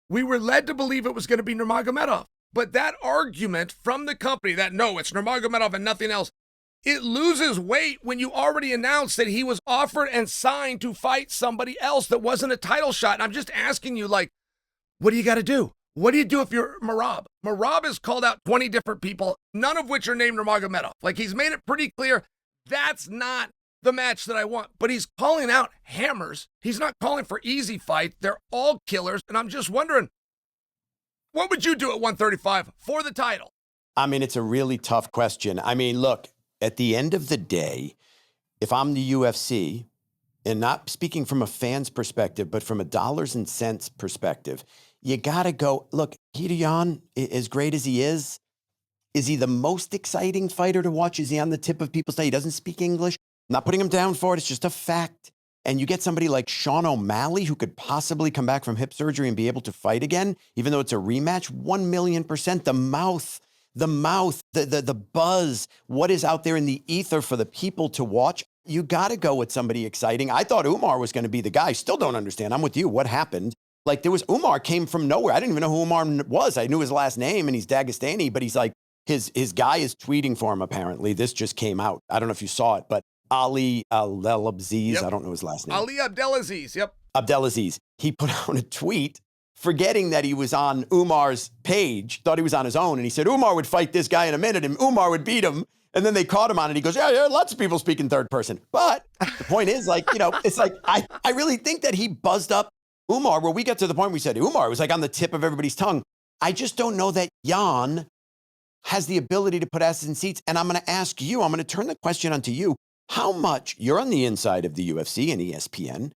We were led to believe it was going to be Nurmagomedov. But that argument from the company that, no, it's Nurmagomedov and nothing else, it loses weight when you already announced that he was offered and signed to fight somebody else that wasn't a title shot. And I'm just asking you, like, what do you got to do? What do you do if you're Merab? Merab has called out 20 different people, none of which are named Nurmagomedov. Like, he's made it pretty clear that's not the match that I want. But he's calling out hammers. He's not calling for easy fights. They're all killers. And I'm just wondering, What would you do at 135 for the title? I mean, it's a really tough question. I mean, look, at the end of the day, if I'm the UFC, and not speaking from a fan's perspective, but from a dollars and cents perspective, you got to go, look, Petr Yan, as great as he is he the most exciting fighter to watch? Is he on the tip of people's tongue? He doesn't speak English. I'm not putting him down for it. It's just a fact. And you get somebody like Sean O'Malley, who could possibly come back from hip surgery and be able to fight again, even though it's a rematch, 1,000,000%. The buzz, what is out there in the ether for the people to watch. You got to go with somebody exciting. I thought Umar was going to be the guy. Still don't understand. I'm with you. What happened? Like, Umar came from nowhere. I didn't even know who Umar was. I knew his last name, and he's Dagestani, but he's like, his guy is tweeting for him, apparently. This just came out. I don't know if you saw it, but Ali Abdelaziz, Yep. I don't know his last name. Ali Abdelaziz, yep. Abdelaziz. He put out a tweet forgetting that he was on Umar's page, thought he was on his own, and he said Umar would fight this guy in a minute, and Umar would beat him. And then they caught him on it. He goes, yeah, lots of people speak in third person. But the point is, like, it's like, I really think that he buzzed up Umar, where we got to the point where we said Umar was like on the tip of everybody's tongue. I just don't know that Jan has the ability to put asses in seats. And I'm going to ask you, I'm going to turn the question onto you. How much, you're on the inside of the UFC and ESPN,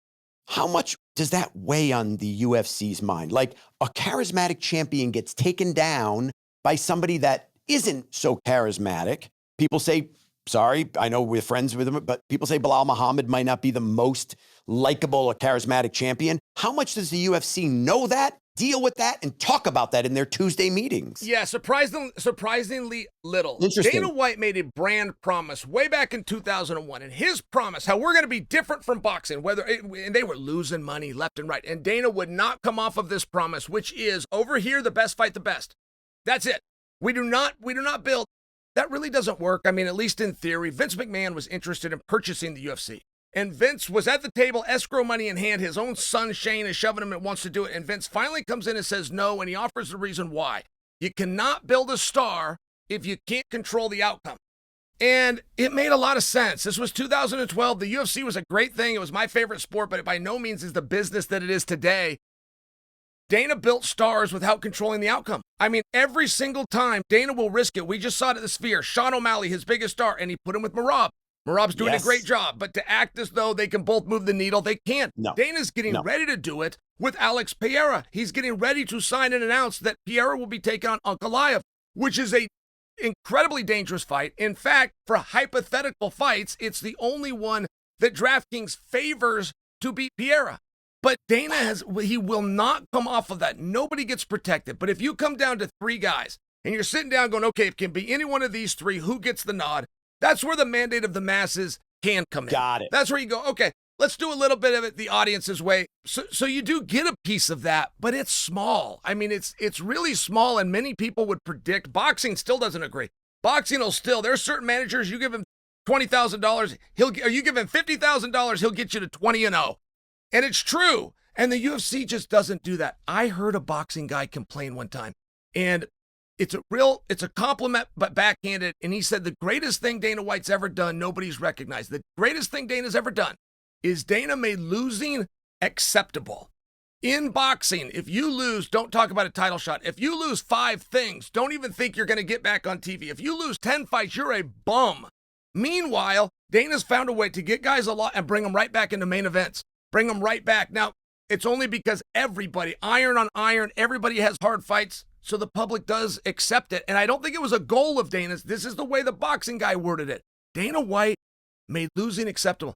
how much does that weigh on the UFC's mind? Like, a charismatic champion gets taken down by somebody that isn't so charismatic. People say, sorry, I know we're friends with him, but people say Bilal Muhammad might not be the most likable or charismatic champion. How much does the UFC know that, deal with that, and talk about that in their Tuesday meetings? Yeah, surprisingly little. Interesting. Dana White made a brand promise way back in 2001, and his promise, how we're going to be different from boxing, and they were losing money left and right, and Dana would not come off of this promise, which is, over here, the best fight the best. That's it. We do not build. That really doesn't work. I mean, at least in theory, Vince McMahon was interested in purchasing the UFC. And Vince was at the table, escrow money in hand. His own son, Shane, is shoving him and wants to do it. And Vince finally comes in and says no, and he offers the reason why. You cannot build a star if you can't control the outcome. And it made a lot of sense. This was 2012. The UFC was a great thing. It was my favorite sport, but it by no means is the business that it is today. Dana built stars without controlling the outcome. I mean, every single time, Dana will risk it. We just saw it at the Sphere. Sean O'Malley, his biggest star, and he put him with Merab. Merab's doing a great job, but to act as though they can both move the needle, they can't. No. Dana's getting ready to do it with Alex Pereira. He's getting ready to sign and announce that Pereira will be taking on Ankalaev, which is a incredibly dangerous fight. In fact, for hypothetical fights, it's the only one that DraftKings favors to beat Pereira. But Dana he will not come off of that. Nobody gets protected. But if you come down to three guys and you're sitting down going, okay, it can be any one of these three, who gets the nod? That's where the mandate of the masses can come in. Got it. That's where you go, okay, let's do a little bit of it the audience's way. So you do get a piece of that, but it's small. I mean, it's really small, and many people would predict. Boxing still doesn't agree. Boxing will still, there's certain managers, you give him $20,000, or you give him $50,000, he'll get you to 20-0. And it's true. And the UFC just doesn't do that. I heard a boxing guy complain one time, and it's a compliment, but backhanded. And he said the greatest thing Dana White's ever done, nobody's recognized. The greatest thing Dana's ever done is Dana made losing acceptable. In boxing, if you lose, don't talk about a title shot. If you lose 5 things, don't even think you're going to get back on TV. If you lose 10 fights, you're a bum. Meanwhile, Dana's found a way to get guys a lot and bring them right back into main events. Bring them right back. Now, it's only because everybody, iron on iron, everybody has hard fights, so the public does accept it. And I don't think it was a goal of Dana's. This is the way the boxing guy worded it. Dana White made losing acceptable.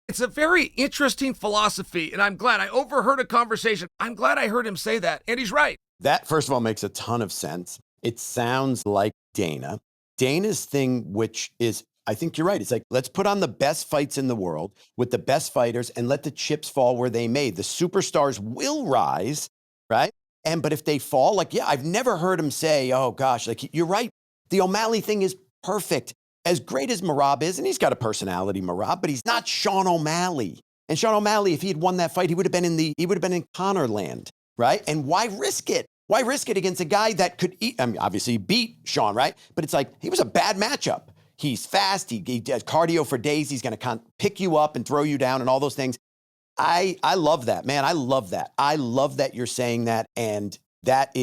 It's a very interesting philosophy, and I'm glad I overheard a conversation. I'm glad I heard him say that, and he's right. That, first of all, makes a ton of sense. It sounds like Dana. Dana's thing, which is, I think you're right. It's like, let's put on the best fights in the world with the best fighters and let the chips fall where they may. The superstars will rise, right? But if they fall, like, yeah, I've never heard him say, oh gosh, like, you're right. The O'Malley thing is perfect. As great as Merab is, and he's got a personality, Merab, but he's not Sean O'Malley. And Sean O'Malley, if he had won that fight, he would have been in Conor land, right? And why risk it? Why risk it against a guy that could eat? I mean, obviously he beat Sean, right? But it's like, he was a bad matchup. He's fast. He does cardio for days. He's going to pick you up and throw you down and all those things. I love that, man. I love that. I love that you're saying that. And That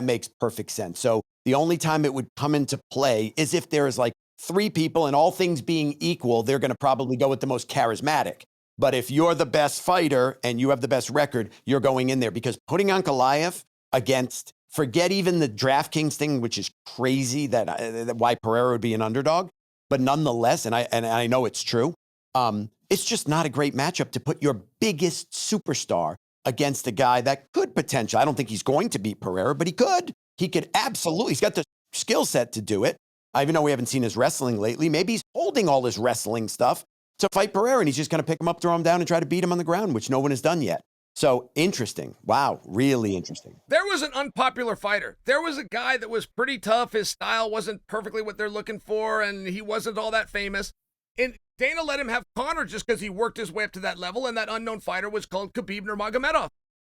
makes perfect sense. So the only time it would come into play is if there is like 3 people and all things being equal, they're going to probably go with the most charismatic. But if you're the best fighter and you have the best record, you're going in there, because putting Ankalaev against, forget even the DraftKings thing, which is crazy that why Pereira would be an underdog, but nonetheless, and I know it's true, it's just not a great matchup to put your biggest superstar against a guy that could potentially, I don't think he's going to beat Pereira, but he could. He could absolutely, he's got the skill set to do it. I even know we haven't seen his wrestling lately. Maybe he's holding all his wrestling stuff to fight Pereira, and he's just going to pick him up, throw him down, and try to beat him on the ground, which no one has done yet. So interesting. Wow, really interesting. There was an unpopular fighter. There was a guy that was pretty tough. His style wasn't perfectly what they're looking for, and he wasn't all that famous. And Dana let him have Conor just because he worked his way up to that level, and that unknown fighter was called Khabib Nurmagomedov.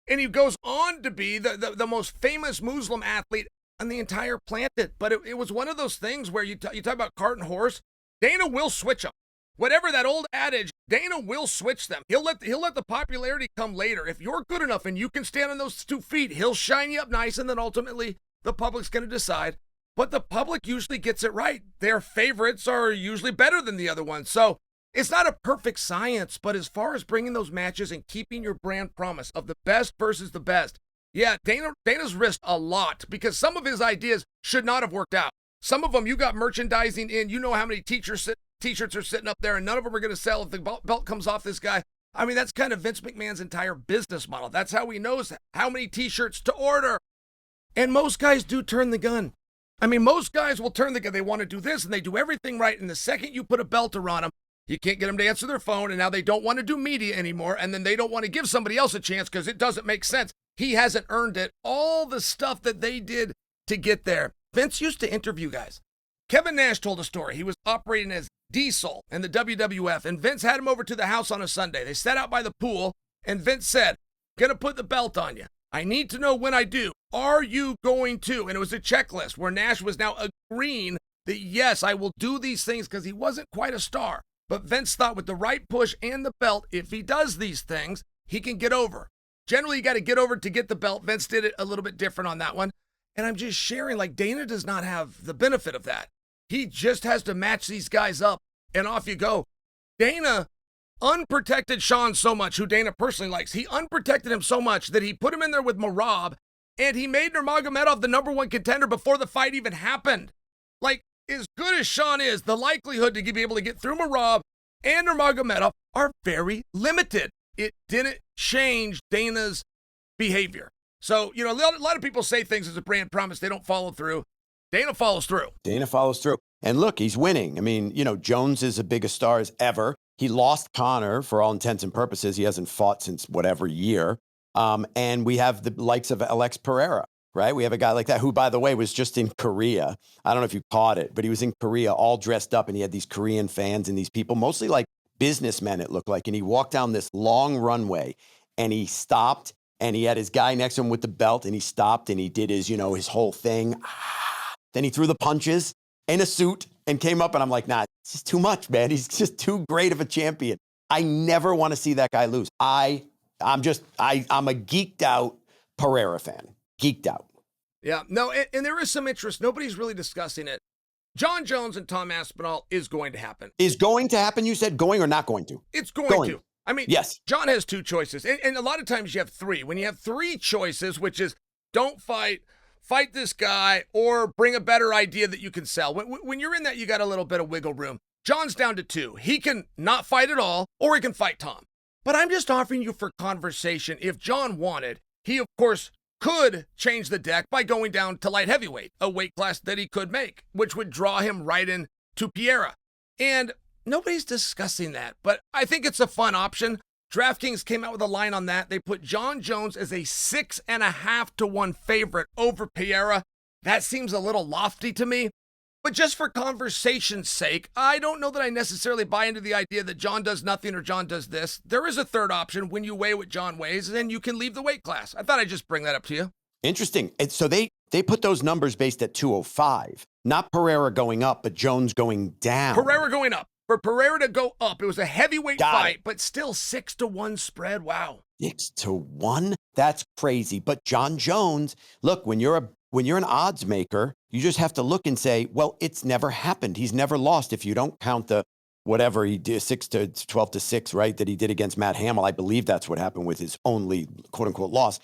And he goes on to be the most famous Muslim athlete on the entire planet. But it was one of those things where you talk about cart and horse. Dana will switch them. Whatever that old adage, Dana will switch them. He'll let the popularity come later. If you're good enough and you can stand on those 2 feet, he'll shine you up nice, and then ultimately the public's going to decide. But the public usually gets it right. Their favorites are usually better than the other ones. So it's not a perfect science, but as far as bringing those matches and keeping your brand promise of the best versus the best, yeah, Dana's risked a lot, because some of his ideas should not have worked out. Some of them, you got merchandising in, you know how many t-shirts are sitting up there, and none of them are going to sell if the belt comes off this guy. I mean, that's kind of Vince McMahon's entire business model. That's how he knows how many t-shirts to order. And most guys do turn the gun. I mean, most guys will turn the gun. They want to do this, and they do everything right. And the second you put a belt around them, you can't get them to answer their phone, and now they don't want to do media anymore, and then they don't want to give somebody else a chance because it doesn't make sense. He hasn't earned it. All the stuff that they did to get there. Vince used to interview guys. Kevin Nash told a story. He was operating as Diesel in the WWF, and Vince had him over to the house on a Sunday. They sat out by the pool, and Vince said, "Gonna put the belt on you. I need to know when I do. Are you going to?" And it was a checklist where Nash was now agreeing that, yes, I will do these things, because he wasn't quite a star. But Vince thought with the right push and the belt, if he does these things, he can get over. Generally, you got to get over to get the belt. Vince did it a little bit different on that one. And I'm just sharing, like, Dana does not have the benefit of that. He just has to match these guys up, and off you go. Dana unprotected Sean so much, who Dana personally likes. He unprotected him so much that he put him in there with Merab, and he made Nurmagomedov the #1 contender before the fight even happened. Like, as good as Sean is, the likelihood to be able to get through Merab and Nurmagomedov are very limited. It didn't change Dana's behavior. So, you know, a lot of people say things as a brand promise. They don't follow through. Dana follows through. Dana follows through. And look, he's winning. I mean, you know, Jones is as big a star as ever. He lost Conor for all intents and purposes. He hasn't fought since whatever year. And we have the likes of Alex Pereira, right? We have a guy like that who, by the way, was just in Korea. I don't know if you caught it, but he was in Korea all dressed up, and he had these Korean fans and these people, mostly like businessmen, it looked like. And he walked down this long runway, and he stopped, and he had his guy next to him with the belt, and he stopped, and he did his, you know, his whole thing. Then he threw the punches in a suit and came up, and I'm like, nah, it's just too much, man. He's just too great of a champion. I never want to see that guy lose. I'm a geeked out Pereira fan. Geeked out. Yeah, no, and there is some interest. Nobody's really discussing it. Jon Jones and Tom Aspinall is going to happen. Is going to happen, you said? Going or not going to? It's going to. I mean, yes. Jon has 2 choices, and a lot of times you have 3. When you have 3 choices, which is don't fight this guy, or bring a better idea that you can sell. When you're in that, you got a little bit of wiggle room. Jon's down to 2. He can not fight at all, or he can fight Tom. But I'm just offering you for conversation. If Jon wanted, he, of course, could change the deck by going down to light heavyweight, a weight class that he could make, which would draw him right into Pereira. And nobody's discussing that, but I think it's a fun option. DraftKings came out with a line on that. They put Jon Jones as a 6.5 to 1 favorite over Pereira. That seems a little lofty to me. But just for conversation's sake, I don't know that I necessarily buy into the idea that Jon does nothing or Jon does this. There is a third option when you weigh what Jon weighs, and then you can leave the weight class. I thought I'd just bring that up to you. Interesting. And so they put those numbers based at 205. Not Pereira going up, but Jones going down. Pereira going up. for Pereira to go up. It was a heavyweight Got fight, it. but still 6-1 spread. Wow. 6-1? That's crazy. But Jon Jones, look, when you're an odds maker, you just have to look and say, well, it's never happened. He's never lost. If you don't count the whatever he did, 12-6, right, that he did against Matt Hamill. I believe that's what happened with his only quote unquote loss.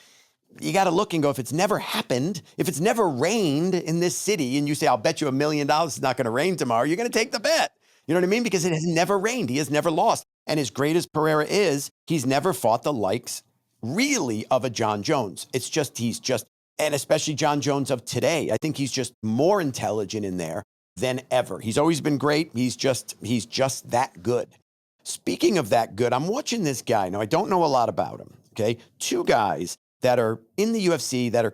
You got to look and go, if it's never happened, if it's never rained in this city, and you say, I'll bet you $1 million it's not going to rain tomorrow, you're going to take the bet. You know what I mean? Because it has never rained. He has never lost. And as great as Pereira is, he's never fought the likes, really, of a Jon Jones. It's just, and especially Jon Jones of today. I think he's just more intelligent in there than ever. He's always been great. He's just that good. Speaking of that good, I'm watching this guy. Now, I don't know a lot about him, okay? Two guys that are in the UFC that are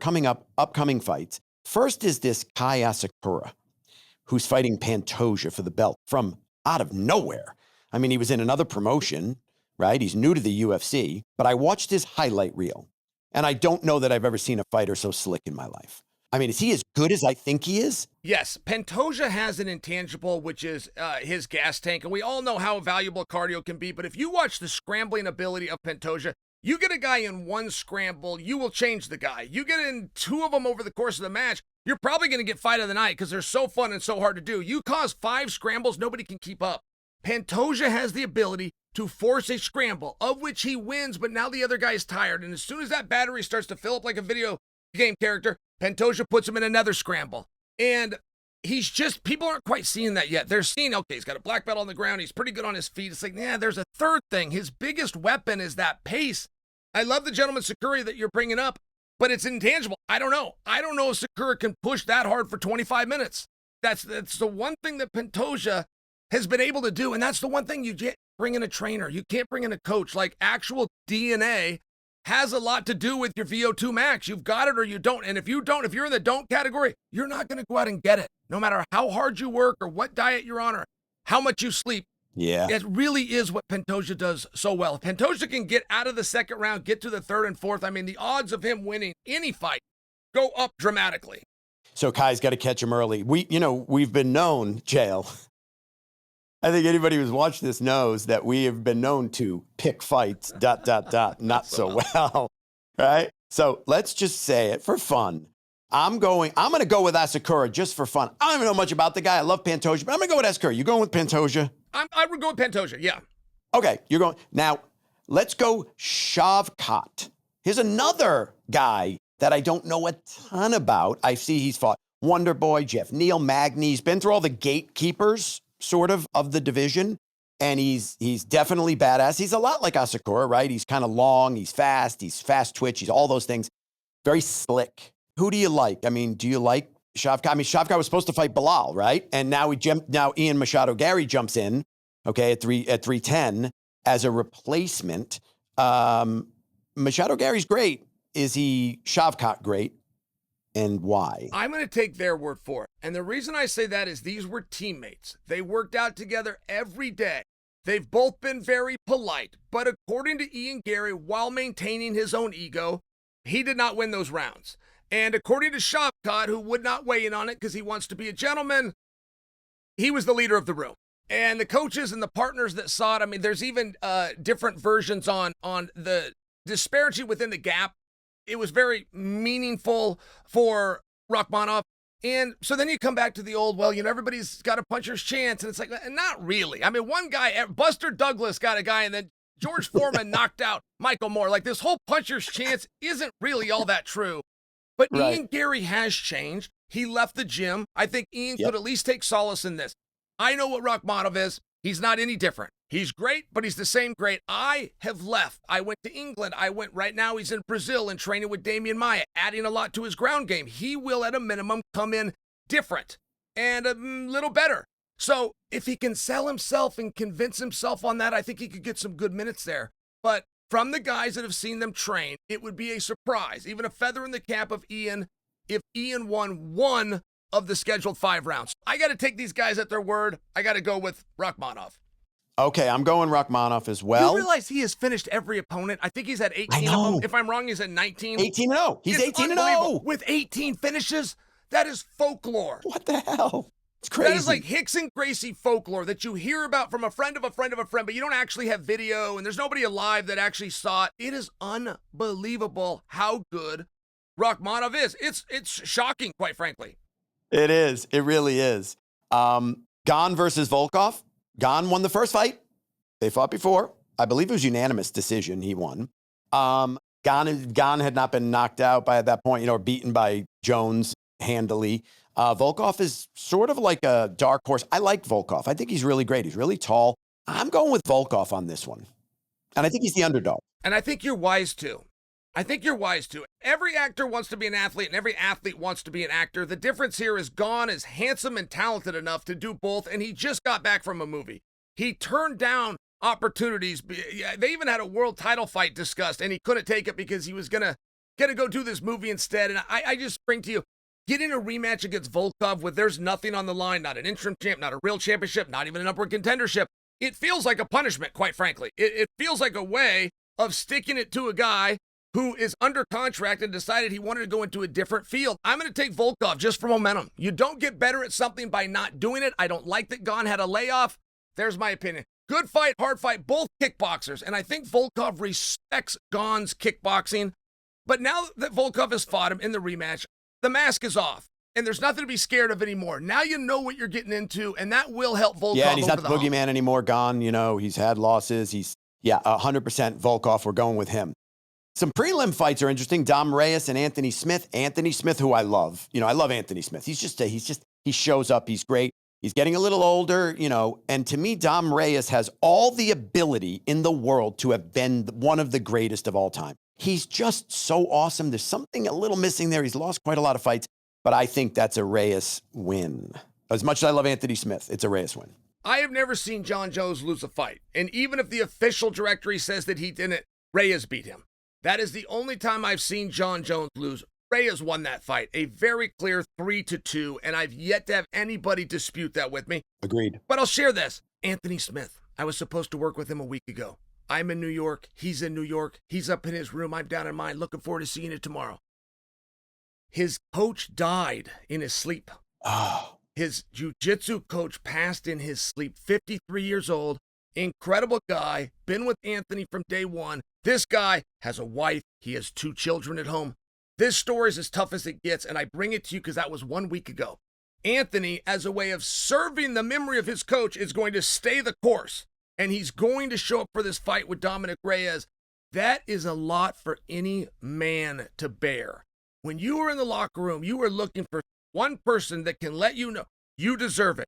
upcoming fights. First is this Kai Asakura, who's fighting Pantoja for the belt from out of nowhere. I mean, he was in another promotion, right? He's new to the UFC, but I watched his highlight reel, and I don't know that I've ever seen a fighter so slick in my life. I mean, is he as good as I think he is? Yes, Pantoja has an intangible, which is his gas tank, and we all know how valuable cardio can be, but if you watch the scrambling ability of Pantoja, you get a guy in one scramble, you will change the guy. You get in two of them over the course of the match, you're probably going to get fight of the night because they're so fun and so hard to do. You cause 5 scrambles, nobody can keep up. Pantoja has the ability to force a scramble, of which he wins, but now the other guy is tired, and as soon as that battery starts to fill up like a video game character, Pantoja puts him in another scramble. And he's just, people aren't quite seeing that yet. They're seeing, okay, he's got a black belt on the ground, he's pretty good on his feet. It's like, yeah, there's a third thing. His biggest weapon is that pace. I love the gentleman Sakura that you're bringing up, but it's intangible. I don't know. I don't know if Sakura can push that hard for 25 minutes. That's the one thing that Pantoja has been able to do, and that's the one thing you can't bring in a trainer. You can't bring in a coach. Like, actual DNA has a lot to do with your VO2 max. You've got it or you don't. And if you don't, if you're in the don't category, you're not going to go out and get it. No matter how hard you work or what diet you're on or how much you sleep. Yeah. It really is what Pantoja does so well. If Pantoja can get out of the second round, get to the third and fourth, I mean, the odds of him winning any fight go up dramatically. So Kai's got to catch him early. We've been known, Chael. I think anybody who's watched this knows that we have been known to pick fights, ... not so well, right? So let's just say it for fun. I'm going to go with Asakura just for fun. I don't even know much about the guy. I love Pantoja, but I'm going to go with Asakura. You going with Pantoja? I would go with Pantoja, yeah. Okay, you're going. Now, let's go Shavkat. Here's another guy that I don't know a ton about. I see he's fought Wonder Boy, Jeff Neal, Magny. He's been through all the gatekeepers, sort of the division, and he's definitely badass. He's a lot like Asakura, right? He's kind of long, he's fast twitch, he's all those things. Very slick. Who do you like? I mean, do you like Shavkat? I mean, Shavkat was supposed to fight Bilal, right? And now Ian Machado Gary jumps in, okay, at 310 as a replacement. Machado Gary's great. Is he Shavkat great? And why? I'm going to take their word for it. And the reason I say that is these were teammates. They worked out together every day. They've both been very polite. But according to Ian Gary, while maintaining his own ego, he did not win those rounds. And according to Shavkat, who would not weigh in on it because he wants to be a gentleman, he was the leader of the room. And the coaches and the partners that saw it, I mean, there's even different versions on the disparity within the gap. It was very meaningful for Rakhmonov. And so then you come back to the old, well, everybody's got a puncher's chance. And it's like, not really. I mean, one guy, Buster Douglas got a guy, and then George Foreman knocked out Michael Moore. Like, this whole puncher's chance isn't really all that true. But right. Ian Gary has changed. He left the gym. I think Ian could at least take solace in this. I know what Rakhmonov is. He's not any different. He's great, but he's the same great. I have left. I went to England. Right now he's in Brazil and training with Damian Maia, adding a lot to his ground game. He will, at a minimum, come in different and a little better. So if he can sell himself and convince himself on that, I think he could get some good minutes there. But from the guys that have seen them train, it would be a surprise, even a feather in the cap of Ian, if Ian won one of the scheduled 5 rounds. I got to take these guys at their word. I got to go with Rakhmonov. Okay, I'm going Rakhmonov as well. You realize he has finished every opponent? I think he's had 18 of them. If I'm wrong, he's at 19. 18-0. He's 18-0. With 18 finishes? That is folklore. What the hell? It's crazy. That is like Hicks and Gracie folklore that you hear about from a friend of a friend of a friend, but you don't actually have video, and there's nobody alive that actually saw it. It is unbelievable how good Rakhmonov is. It's shocking, quite frankly. It is. It really is. Gon versus Volkov. Gon won the first fight. They fought before. I believe it was unanimous decision. He won. Gon had not been knocked out by at that point, or beaten by Jones handily. Volkov is sort of like a dark horse. I like Volkov. I think he's really great. He's really tall. I'm going with Volkov on this one. And I think he's the underdog. And I think you're wise too. Every actor wants to be an athlete, and every athlete wants to be an actor. The difference here is Gon is handsome and talented enough to do both, and he just got back from a movie. He turned down opportunities. They even had a world title fight discussed, and he couldn't take it because he was gonna go do this movie instead. And I just bring to you, getting a rematch against Volkov with there's nothing on the line, not an interim champ, not a real championship, not even an upward contendership. It feels like a punishment, quite frankly. It feels like a way of sticking it to a guy who is under contract and decided he wanted to go into a different field. I'm going to take Volkov just for momentum. You don't get better at something by not doing it. I don't like that Gon had a layoff. There's my opinion. Good fight, hard fight, both kickboxers. And I think Volkov respects Gon's kickboxing. But now that Volkov has fought him in the rematch, the mask is off, and there's nothing to be scared of anymore. Now you know what you're getting into, and that will help Volkov. Yeah, and he's over not the boogeyman anymore. Gon, he's had losses. 100% Volkov. We're going with him. Some prelim fights are interesting. Dom Reyes and Anthony Smith. Anthony Smith, who I love. I love Anthony Smith. He shows up. He's great. He's getting a little older, and to me, Dom Reyes has all the ability in the world to have been one of the greatest of all time. He's just so awesome. There's something a little missing there. He's lost quite a lot of fights, but I think that's a Reyes win. As much as I love Anthony Smith, it's a Reyes win. I have never seen Jon Jones lose a fight. And even if the official directory says that he didn't, Reyes beat him. That is the only time I've seen Jon Jones lose. Reyes won that fight, a very clear 3-2, and I've yet to have anybody dispute that with me. Agreed. But I'll share this. Anthony Smith, I was supposed to work with him a week ago. I'm in New York. He's in New York. He's up in his room. I'm down in mine. Looking forward to seeing it tomorrow. His coach died in his sleep. Oh. His jiu-jitsu coach passed in his sleep. 53 years old. Incredible guy. Been with Anthony from day one. This guy has a wife. He has 2 children at home. This story is as tough as it gets, and I bring it to you because that was 1 week ago. Anthony, as a way of serving the memory of his coach, is going to stay the course. And he's going to show up for this fight with Dominic Reyes. That is a lot for any man to bear. When you are in the locker room, you are looking for one person that can let you know you deserve it.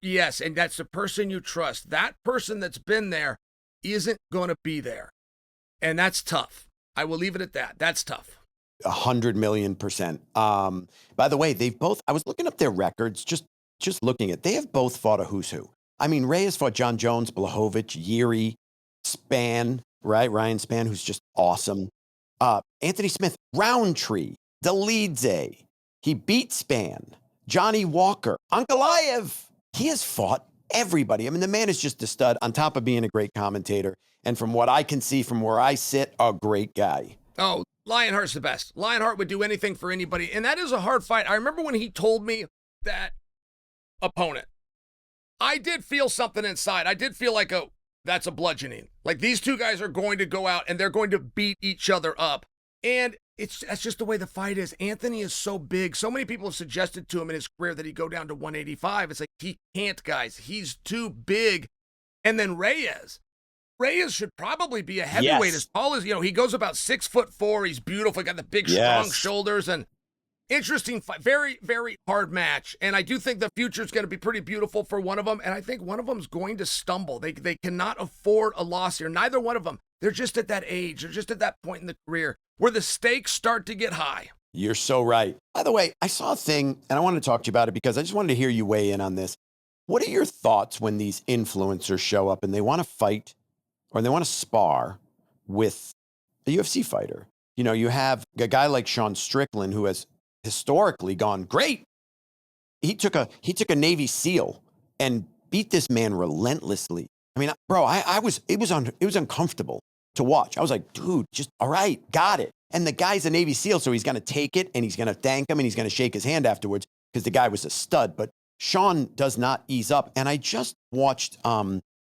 Yes, and that's the person you trust. That person that's been there isn't going to be there. And that's tough. I will leave it at that. That's tough. 100,000,000%. By the way, I was looking up their records, just looking at, they have both fought a who's who. I mean, Reyes fought Jon Jones, Blachowicz, Yuri, Spann, right? Ryan Spann, who's just awesome. Anthony Smith, Roundtree, Dolidze. He beat Spann. Johnny Walker, Ankalaev. He has fought everybody. I mean, the man is just a stud on top of being a great commentator. And from what I can see from where I sit, a great guy. Oh, Lionheart's the best. Lionheart would do anything for anybody. And that is a hard fight. I remember when he told me that opponent, I did feel something inside. I did feel like, that's a bludgeoning. Like these two guys are going to go out and they're going to beat each other up. And that's just the way the fight is. Anthony is so big. So many people have suggested to him in his career that he go down to 185. It's like, he can't, guys. He's too big. And then Reyes should probably be a heavyweight, as tall as, he goes about 6'4". He's beautiful. Got the big, strong shoulders, and interesting fight. Very, very hard match. And I do think the future is going to be pretty beautiful for one of them. And I think one of them is going to stumble. They cannot afford a loss here. Neither one of them. They're just at that age. They're just at that point in the career where the stakes start to get high. You're so right. By the way, I saw a thing, and I wanted to talk to you about it because I just wanted to hear you weigh in on this. What are your thoughts when these influencers show up and they want to fight or they want to spar with a UFC fighter? You have a guy like Sean Strickland who has historically gone great. He took a Navy SEAL and beat this man relentlessly. I mean, bro, it was uncomfortable to watch. I was like, dude, just all right, got it. And the guy's a Navy SEAL, so he's going to take it and he's going to thank him and he's going to shake his hand afterwards because the guy was a stud. But Sean does not ease up. And I just watched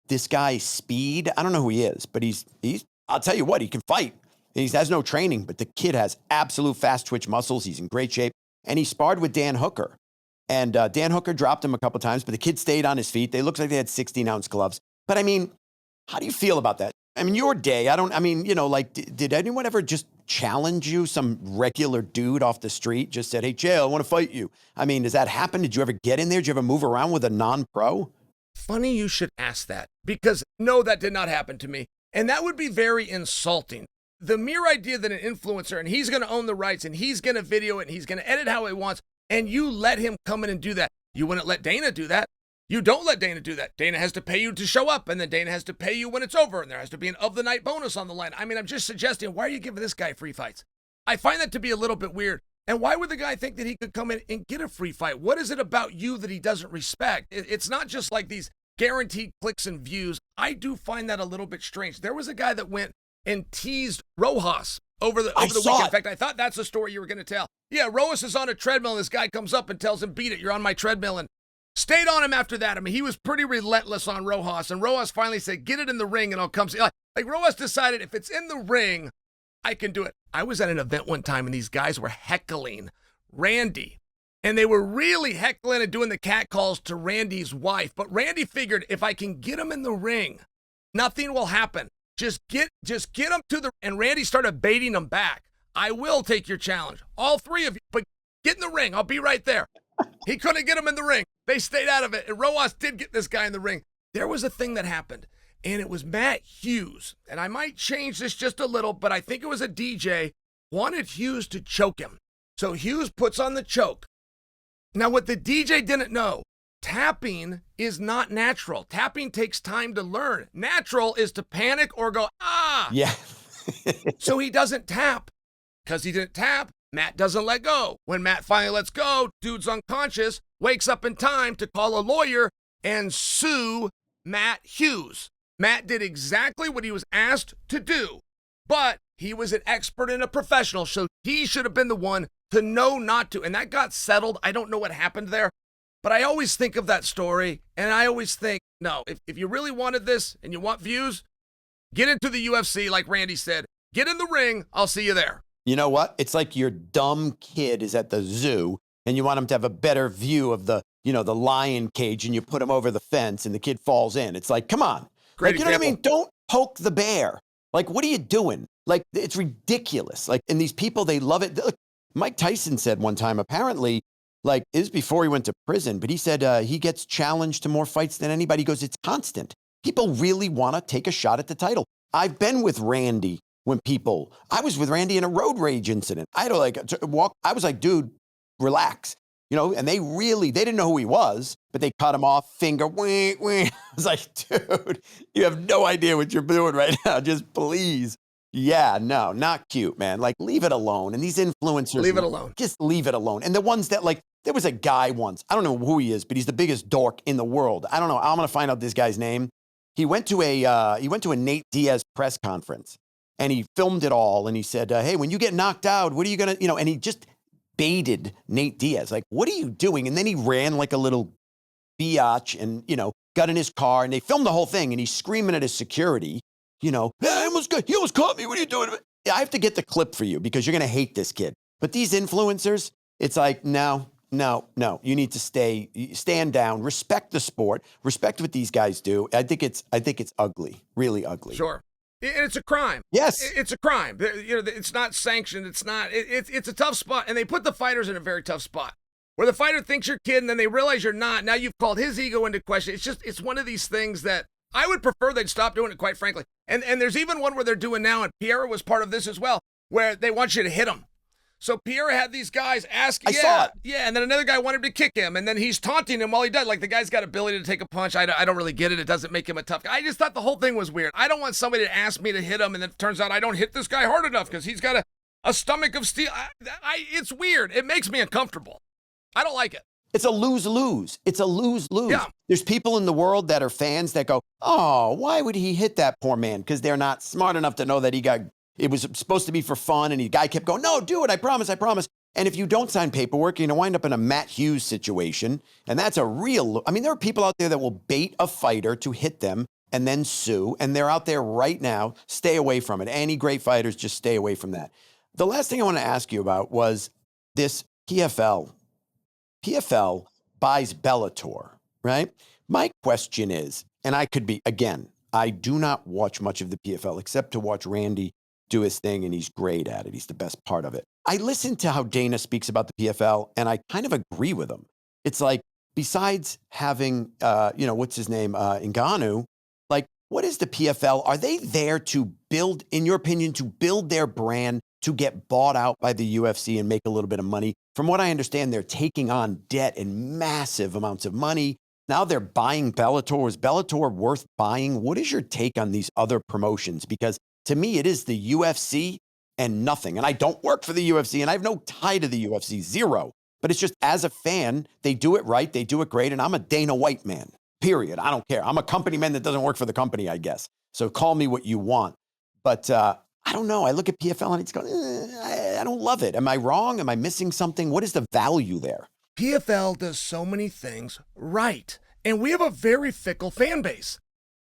this guy Speed. I don't know who he is, but he's I'll tell you what, he can fight. He has no training, but the kid has absolute fast twitch muscles. He's in great shape. And he sparred with Dan Hooker. And Dan Hooker dropped him a couple times, but the kid stayed on his feet. They looked like they had 16-ounce gloves. But I mean, how do you feel about that? I mean, your day, did anyone ever just challenge you? Some regular dude off the street just said, hey, Chael, I want to fight you. I mean, does that happen? Did you ever get in there? Did you ever move around with a non-pro? Funny you should ask that, because no, that did not happen to me. And that would be very insulting. The mere idea that an influencer, and he's going to own the rights, and he's going to video it, and he's going to edit how he wants, and you let him come in and do that. You wouldn't let Dana do that. You don't let Dana do that. Dana has to pay you to show up, and then Dana has to pay you when it's over, and there has to be an of-the-night bonus on the line. I mean, I'm just suggesting, why are you giving this guy free fights? I find that to be a little bit weird. And why would the guy think that he could come in and get a free fight? What is it about you that he doesn't respect? It's not just like these guaranteed clicks and views. I do find that a little bit strange. There was a guy that went and teased Rojas over the weekend. In fact, I thought that's the story you were going to tell. Yeah, Rojas is on a treadmill, and this guy comes up and tells him, beat it, you're on my treadmill, and stayed on him after that. I mean, he was pretty relentless on Rojas, and Rojas finally said, get it in the ring, and I'll come see. Like Rojas decided, if it's in the ring, I can do it. I was at an event one time, and these guys were heckling Randy, and they were really heckling and doing the catcalls to Randy's wife, but Randy figured, if I can get him in the ring, nothing will happen. Just get him to the, and Randy started baiting him back. I will take your challenge, all three of you, but get in the ring. I'll be right there. He couldn't get him in the ring. They stayed out of it, and Rojas did get this guy in the ring. There was a thing that happened, and it was Matt Hughes, and I might change this just a little, but I think it was a DJ, wanted Hughes to choke him. So Hughes puts on the choke. Now, what the DJ didn't know, tapping is not natural. Tapping takes time to learn. Natural is to panic or go, ah. Yeah. So he doesn't tap. Because he didn't tap, Matt doesn't let go. When Matt finally lets go, dude's unconscious, wakes up in time to call a lawyer and sue Matt Hughes. Matt did exactly what he was asked to do, but he was an expert and a professional, so he should have been the one to know not to. And that got settled. I don't know what happened there, but I always think of that story, and I always think, no, if you really wanted this and you want views, get into the UFC like Randy said. Get in the ring. I'll see you there. You know what? It's like your dumb kid is at the zoo and you want him to have a better view of the lion cage, and you put him over the fence and the kid falls in. It's like, come on. Great you know what I mean? example. Don't poke the bear. Like, what are you doing? Like, it's ridiculous. Like, and these people, they love it. Look, Mike Tyson said one time, apparently, like, it was before he went to prison, but he said he gets challenged to more fights than anybody. He goes, it's constant. People really want to take a shot at the title. I've been with Randy. I was with Randy in a road rage incident. I had to walk. I was like, dude, relax. And they didn't know who he was, but they cut him off, finger, wink, wink. I was like, dude, you have no idea what you're doing right now. Just please. Yeah, no, not cute, man. Like, leave it alone. And these influencers. Leave it alone. Just leave it alone. And the ones that, like, there was a guy once, I don't know who he is, but he's the biggest dork in the world. I don't know. I'm going to find out this guy's name. He went to a Nate Diaz press conference. And he filmed it all, and he said, hey, when you get knocked out, what are you going to, and he just baited Nate Diaz. Like, what are you doing? And then he ran like a little biatch and, got in his car, and they filmed the whole thing, and he's screaming at his security, hey, he almost caught me. What are you doing? I have to get the clip for you because you're going to hate this kid. But these influencers, it's like, no. You need to stand down, respect the sport, respect what these guys do. I think it's ugly, really ugly. Sure. It's a crime. Yes. It's a crime. It's not sanctioned. It's a tough spot. And they put the fighters in a very tough spot where the fighter thinks you're kidding, then they realize you're not. Now you've called his ego into question. It's one of these things that I would prefer they'd stop doing it, quite frankly. And there's even one where they're doing now, and Pierre was part of this as well, where they want you to hit him. So Pierre had these guys ask, I saw it. Yeah, and then another guy wanted to kick him, and then he's taunting him while he does. Like, the guy's got ability to take a punch. I don't really get it. It doesn't make him a tough guy. I just thought the whole thing was weird. I don't want somebody to ask me to hit him, and then it turns out I don't hit this guy hard enough because he's got a stomach of steel. It's weird. It makes me uncomfortable. I don't like it. It's a lose-lose. It's a lose-lose. Yeah. There's people in the world that are fans that go, oh, why would he hit that poor man? Because they're not smart enough to know that it was supposed to be for fun, and the guy kept going, no, do it, I promise. And if you don't sign paperwork, you're going to wind up in a Matt Hughes situation. And that's a real, I mean, there are people out there that will bait a fighter to hit them and then sue. And they're out there right now. Stay away from it. Any great fighters, just stay away from that. The last thing I want to ask you about was this PFL. PFL buys Bellator, right? My question is, and I could be, again, I do not watch much of the PFL except to watch Randy do his thing, and he's great at it. He's the best part of it. I listen to how Dana speaks about the PFL, and I kind of agree with him. It's like, besides having, what's his name, Ngannou, like, what is the PFL? Are they there to build, in your opinion, to build their brand, to get bought out by the UFC and make a little bit of money? From what I understand, they're taking on debt and massive amounts of money. Now they're buying Bellator. Is Bellator worth buying? What is your take on these other promotions? Because to me, it is the UFC and nothing. And I don't work for the UFC, and I have no tie to the UFC, zero. But it's just, as a fan, they do it right, they do it great, and I'm a Dana White man, period. I don't care. I'm a company man that doesn't work for the company, I guess. So call me what you want. But I don't know. I look at PFL and it's going, I don't love it. Am I wrong? Am I missing something? What is the value there? PFL does so many things right. And we have a very fickle fan base.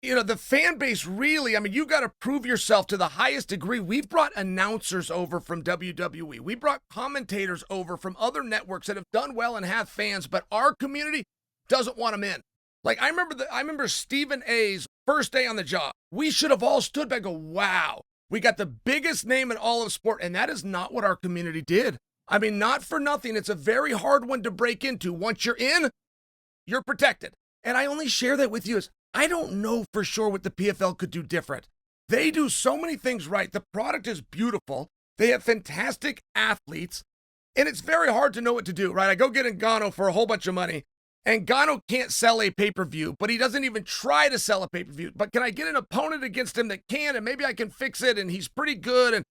You know, the fan base really, I mean, you got to prove yourself to the highest degree. We've brought announcers over from WWE. We brought commentators over from other networks that have done well and have fans, but our community doesn't want them in. Like, I remember Stephen A's first day on the job. We should have all stood back and go, wow, we got the biggest name in all of sport. And that is not what our community did. I mean, not for nothing. It's a very hard one to break into. Once you're in, you're protected. And I only share that with you as I don't know for sure what the PFL could do different. They do so many things right. The product is beautiful. They have fantastic athletes. And it's very hard to know what to do, right? I go get Ngannou for a whole bunch of money. And Ngannou can't sell a pay-per-view, but he doesn't even try to sell a pay-per-view. But can I get an opponent against him that can, and maybe I can fix it, and he's pretty good. And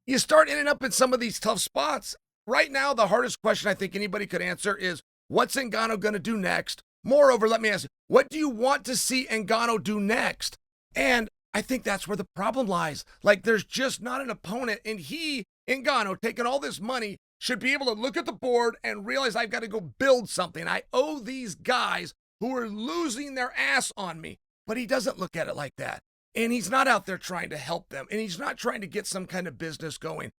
you start ending up in some of these tough spots. Right now, the hardest question I think anybody could answer is, what's Ngannou going to do next? Moreover, let me ask you, what do you want to see Ngannou do next? And I think that's where the problem lies. Like, there's just not an opponent, and he, Ngannou, taking all this money, should be able to look at the board and realize I've got to go build something. I owe these guys who are losing their ass on me. But he doesn't look at it like that. And he's not out there trying to help them. And he's not trying to get some kind of business going.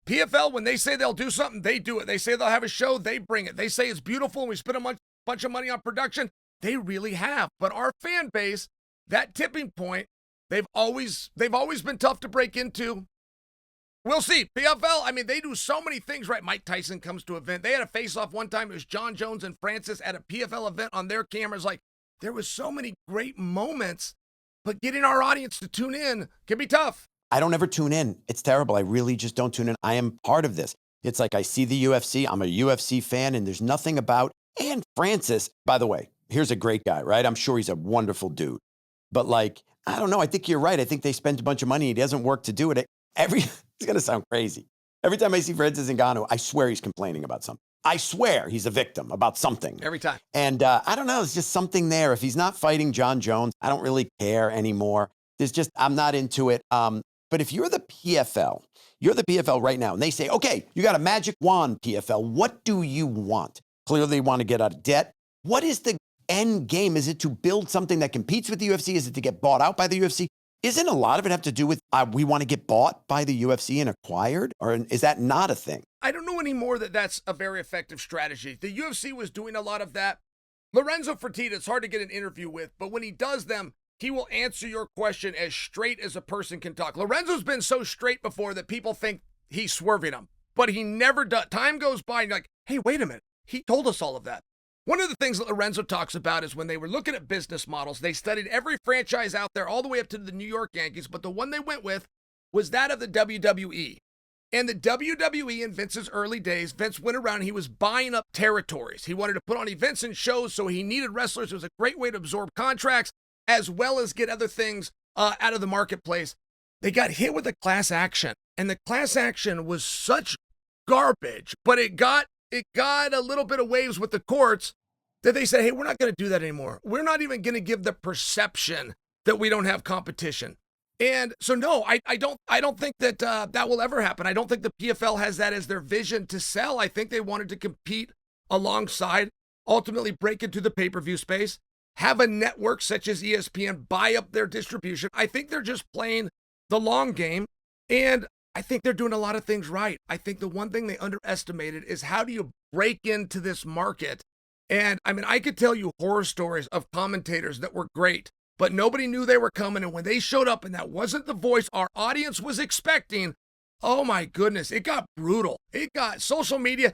PFL, when they say they'll do something, they do it. They say they'll have a show, they bring it. They say it's beautiful and we spend a bunch of money on production. They really have. But our fan base, that tipping point, they've always been tough to break into. We'll see. PFL, I mean, they do so many things right. Mike Tyson comes to an event. They had a face-off one time. It was Jon Jones and Francis at a PFL event on their cameras. Like, there was so many great moments, but getting our audience to tune in can be tough. I don't ever tune in. It's terrible. I really just don't tune in. I am part of this. It's like I see the UFC. I'm a UFC fan, and there's nothing about. And Francis, by the way, here's a great guy, right? I'm sure he's a wonderful dude. But like, I don't know. I think you're right. I think they spent a bunch of money. He doesn't work to do it. It's going to sound crazy. Every time I see Francis Ngannou, I swear he's complaining about something. I swear he's a victim about something. Every time. And I don't know. It's just something there. If he's not fighting Jon Jones, I don't really care anymore. I'm not into it. But if you're the PFL right now, and they say, okay, you got a magic wand, PFL. What do you want? Clearly, they want to get out of debt. What is the end game? Is it to build something that competes with the UFC? Is it to get bought out by the UFC? Isn't a lot of it have to do with we want to get bought by the UFC and acquired? Or is that not a thing? I don't know anymore that that's a very effective strategy. The UFC was doing a lot of that. Lorenzo Fertitta, it's hard to get an interview with, but when he does them, he will answer your question as straight as a person can talk. Lorenzo's been so straight before that people think he's swerving them, but he never does. Time goes by and you're like, hey, wait a minute. He told us all of that. One of the things that Lorenzo talks about is when they were looking at business models, they studied every franchise out there all the way up to the New York Yankees, but the one they went with was that of the WWE. And the WWE in Vince's early days, Vince went around and he was buying up territories. He wanted to put on events and shows, so he needed wrestlers. It was a great way to absorb contracts as well as get other things out of the marketplace. They got hit with a class action, and the class action was such garbage, but it got a little bit of waves with the courts that they said, hey, we're not going to do that anymore. We're not even going to give the perception that we don't have competition. And so, no, I don't think that that will ever happen. I don't think the PFL has that as their vision to sell. I think they wanted to compete alongside, ultimately break into the pay-per-view space, have a network such as ESPN buy up their distribution. I think they're just playing the long game, and I think they're doing a lot of things right. I think the one thing they underestimated is how do you break into this market? And I mean, I could tell you horror stories of commentators that were great, but nobody knew they were coming. And when they showed up and that wasn't the voice our audience was expecting, oh my goodness, it got brutal. It got social media.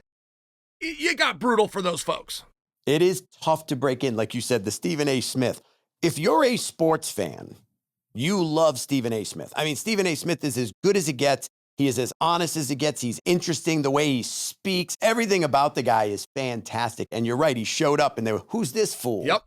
It got brutal for those folks. It is tough to break in. Like you said, the Stephen A. Smith. If you're a sports fan, you love Stephen A. Smith. I mean, Stephen A. Smith is as good as it gets. He is as honest as it gets. He's interesting. The way he speaks, everything about the guy is fantastic. And you're right. He showed up and they were, who's this fool? Yep.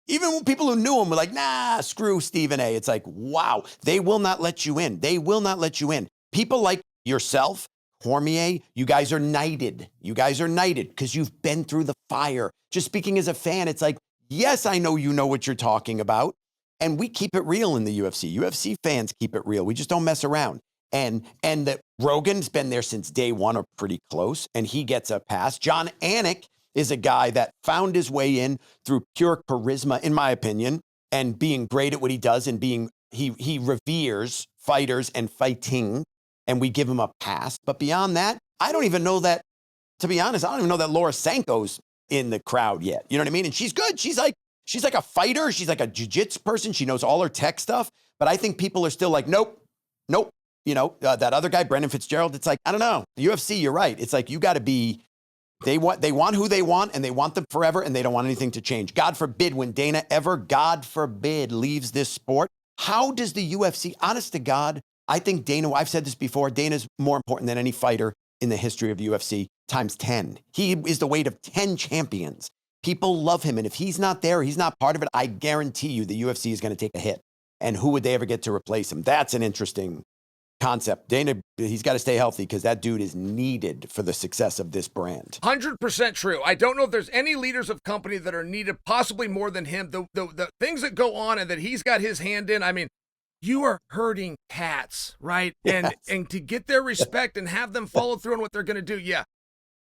Even when people who knew him were like, nah, screw Stephen A. It's like, wow, they will not let you in. They will not let you in. People like yourself, Cormier, you guys are knighted. You guys are knighted because you've been through the fire. Just speaking as a fan, it's like, yes, I know you know what you're talking about. And we keep it real in the UFC. UFC fans keep it real. We just don't mess around. And that Rogan's been there since day one or pretty close, and he gets a pass. John Anik is a guy that found his way in through pure charisma, in my opinion, and being great at what he does and being, he reveres fighters and fighting, and we give him a pass. But beyond that, I don't even know that, to be honest, I don't even know that Laura Sanko's in the crowd yet. You know what I mean? And she's good. She's like a fighter. She's like a jiu-jitsu person. She knows all her tech stuff. But I think people are still like, nope. You know, that other guy, Brendan Fitzgerald, it's like, I don't know. The UFC, you're right. It's like, you got to be, they want who they want, and they want them forever, and they don't want anything to change. God forbid when Dana ever, God forbid, leaves this sport. How does the UFC, honest to God, I think Dana, I've said this before, Dana's more important than any fighter in the history of the UFC times 10. He is the weight of 10 champions. People love him. And if he's not there, he's not part of it, I guarantee you the UFC is going to take a hit. And who would they ever get to replace him? That's an interesting concept. Dana, he's got to stay healthy because that dude is needed for the success of this brand. 100% true. I don't know if there's any leaders of company that are needed, possibly more than him. The things that go on and that he's got his hand in, I mean, you are herding cats, right? Yes. And to get their respect and have them follow through on what they're going to do, yeah.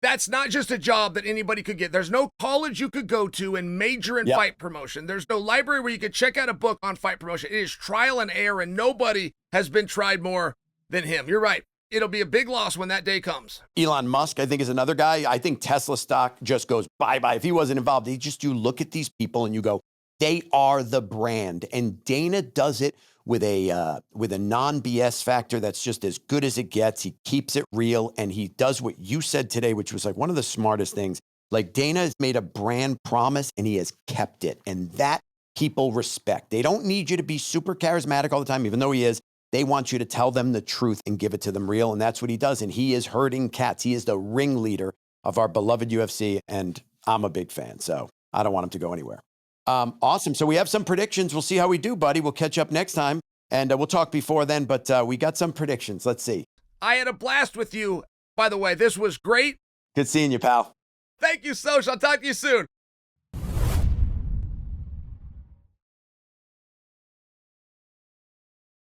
That's not just a job that anybody could get. There's no college you could go to and major in fight promotion. There's no library where you could check out a book on fight promotion. It is trial and error, and nobody has been tried more than him. You're right. It'll be a big loss when that day comes. Elon Musk, I think, is another guy. I think Tesla stock just goes bye-bye. If he wasn't involved, you look at these people and you go, they are the brand. And Dana does it with a non-BS factor that's just as good as it gets. He keeps it real, and he does what you said today, which was like one of the smartest things. Like, Dana has made a brand promise, and he has kept it. And that people respect. They don't need you to be super charismatic all the time, even though he is. They want you to tell them the truth and give it to them real, and that's what he does. And he is herding cats. He is the ringleader of our beloved UFC, and I'm a big fan, so I don't want him to go anywhere. Awesome. So we have some predictions. We'll see how we do, buddy. We'll catch up next time, and we'll talk before then, but we got some predictions. Let's see. I had a blast with you. By the way, this was great. Good seeing you, pal. Thank you, Soch. I'll talk to you soon.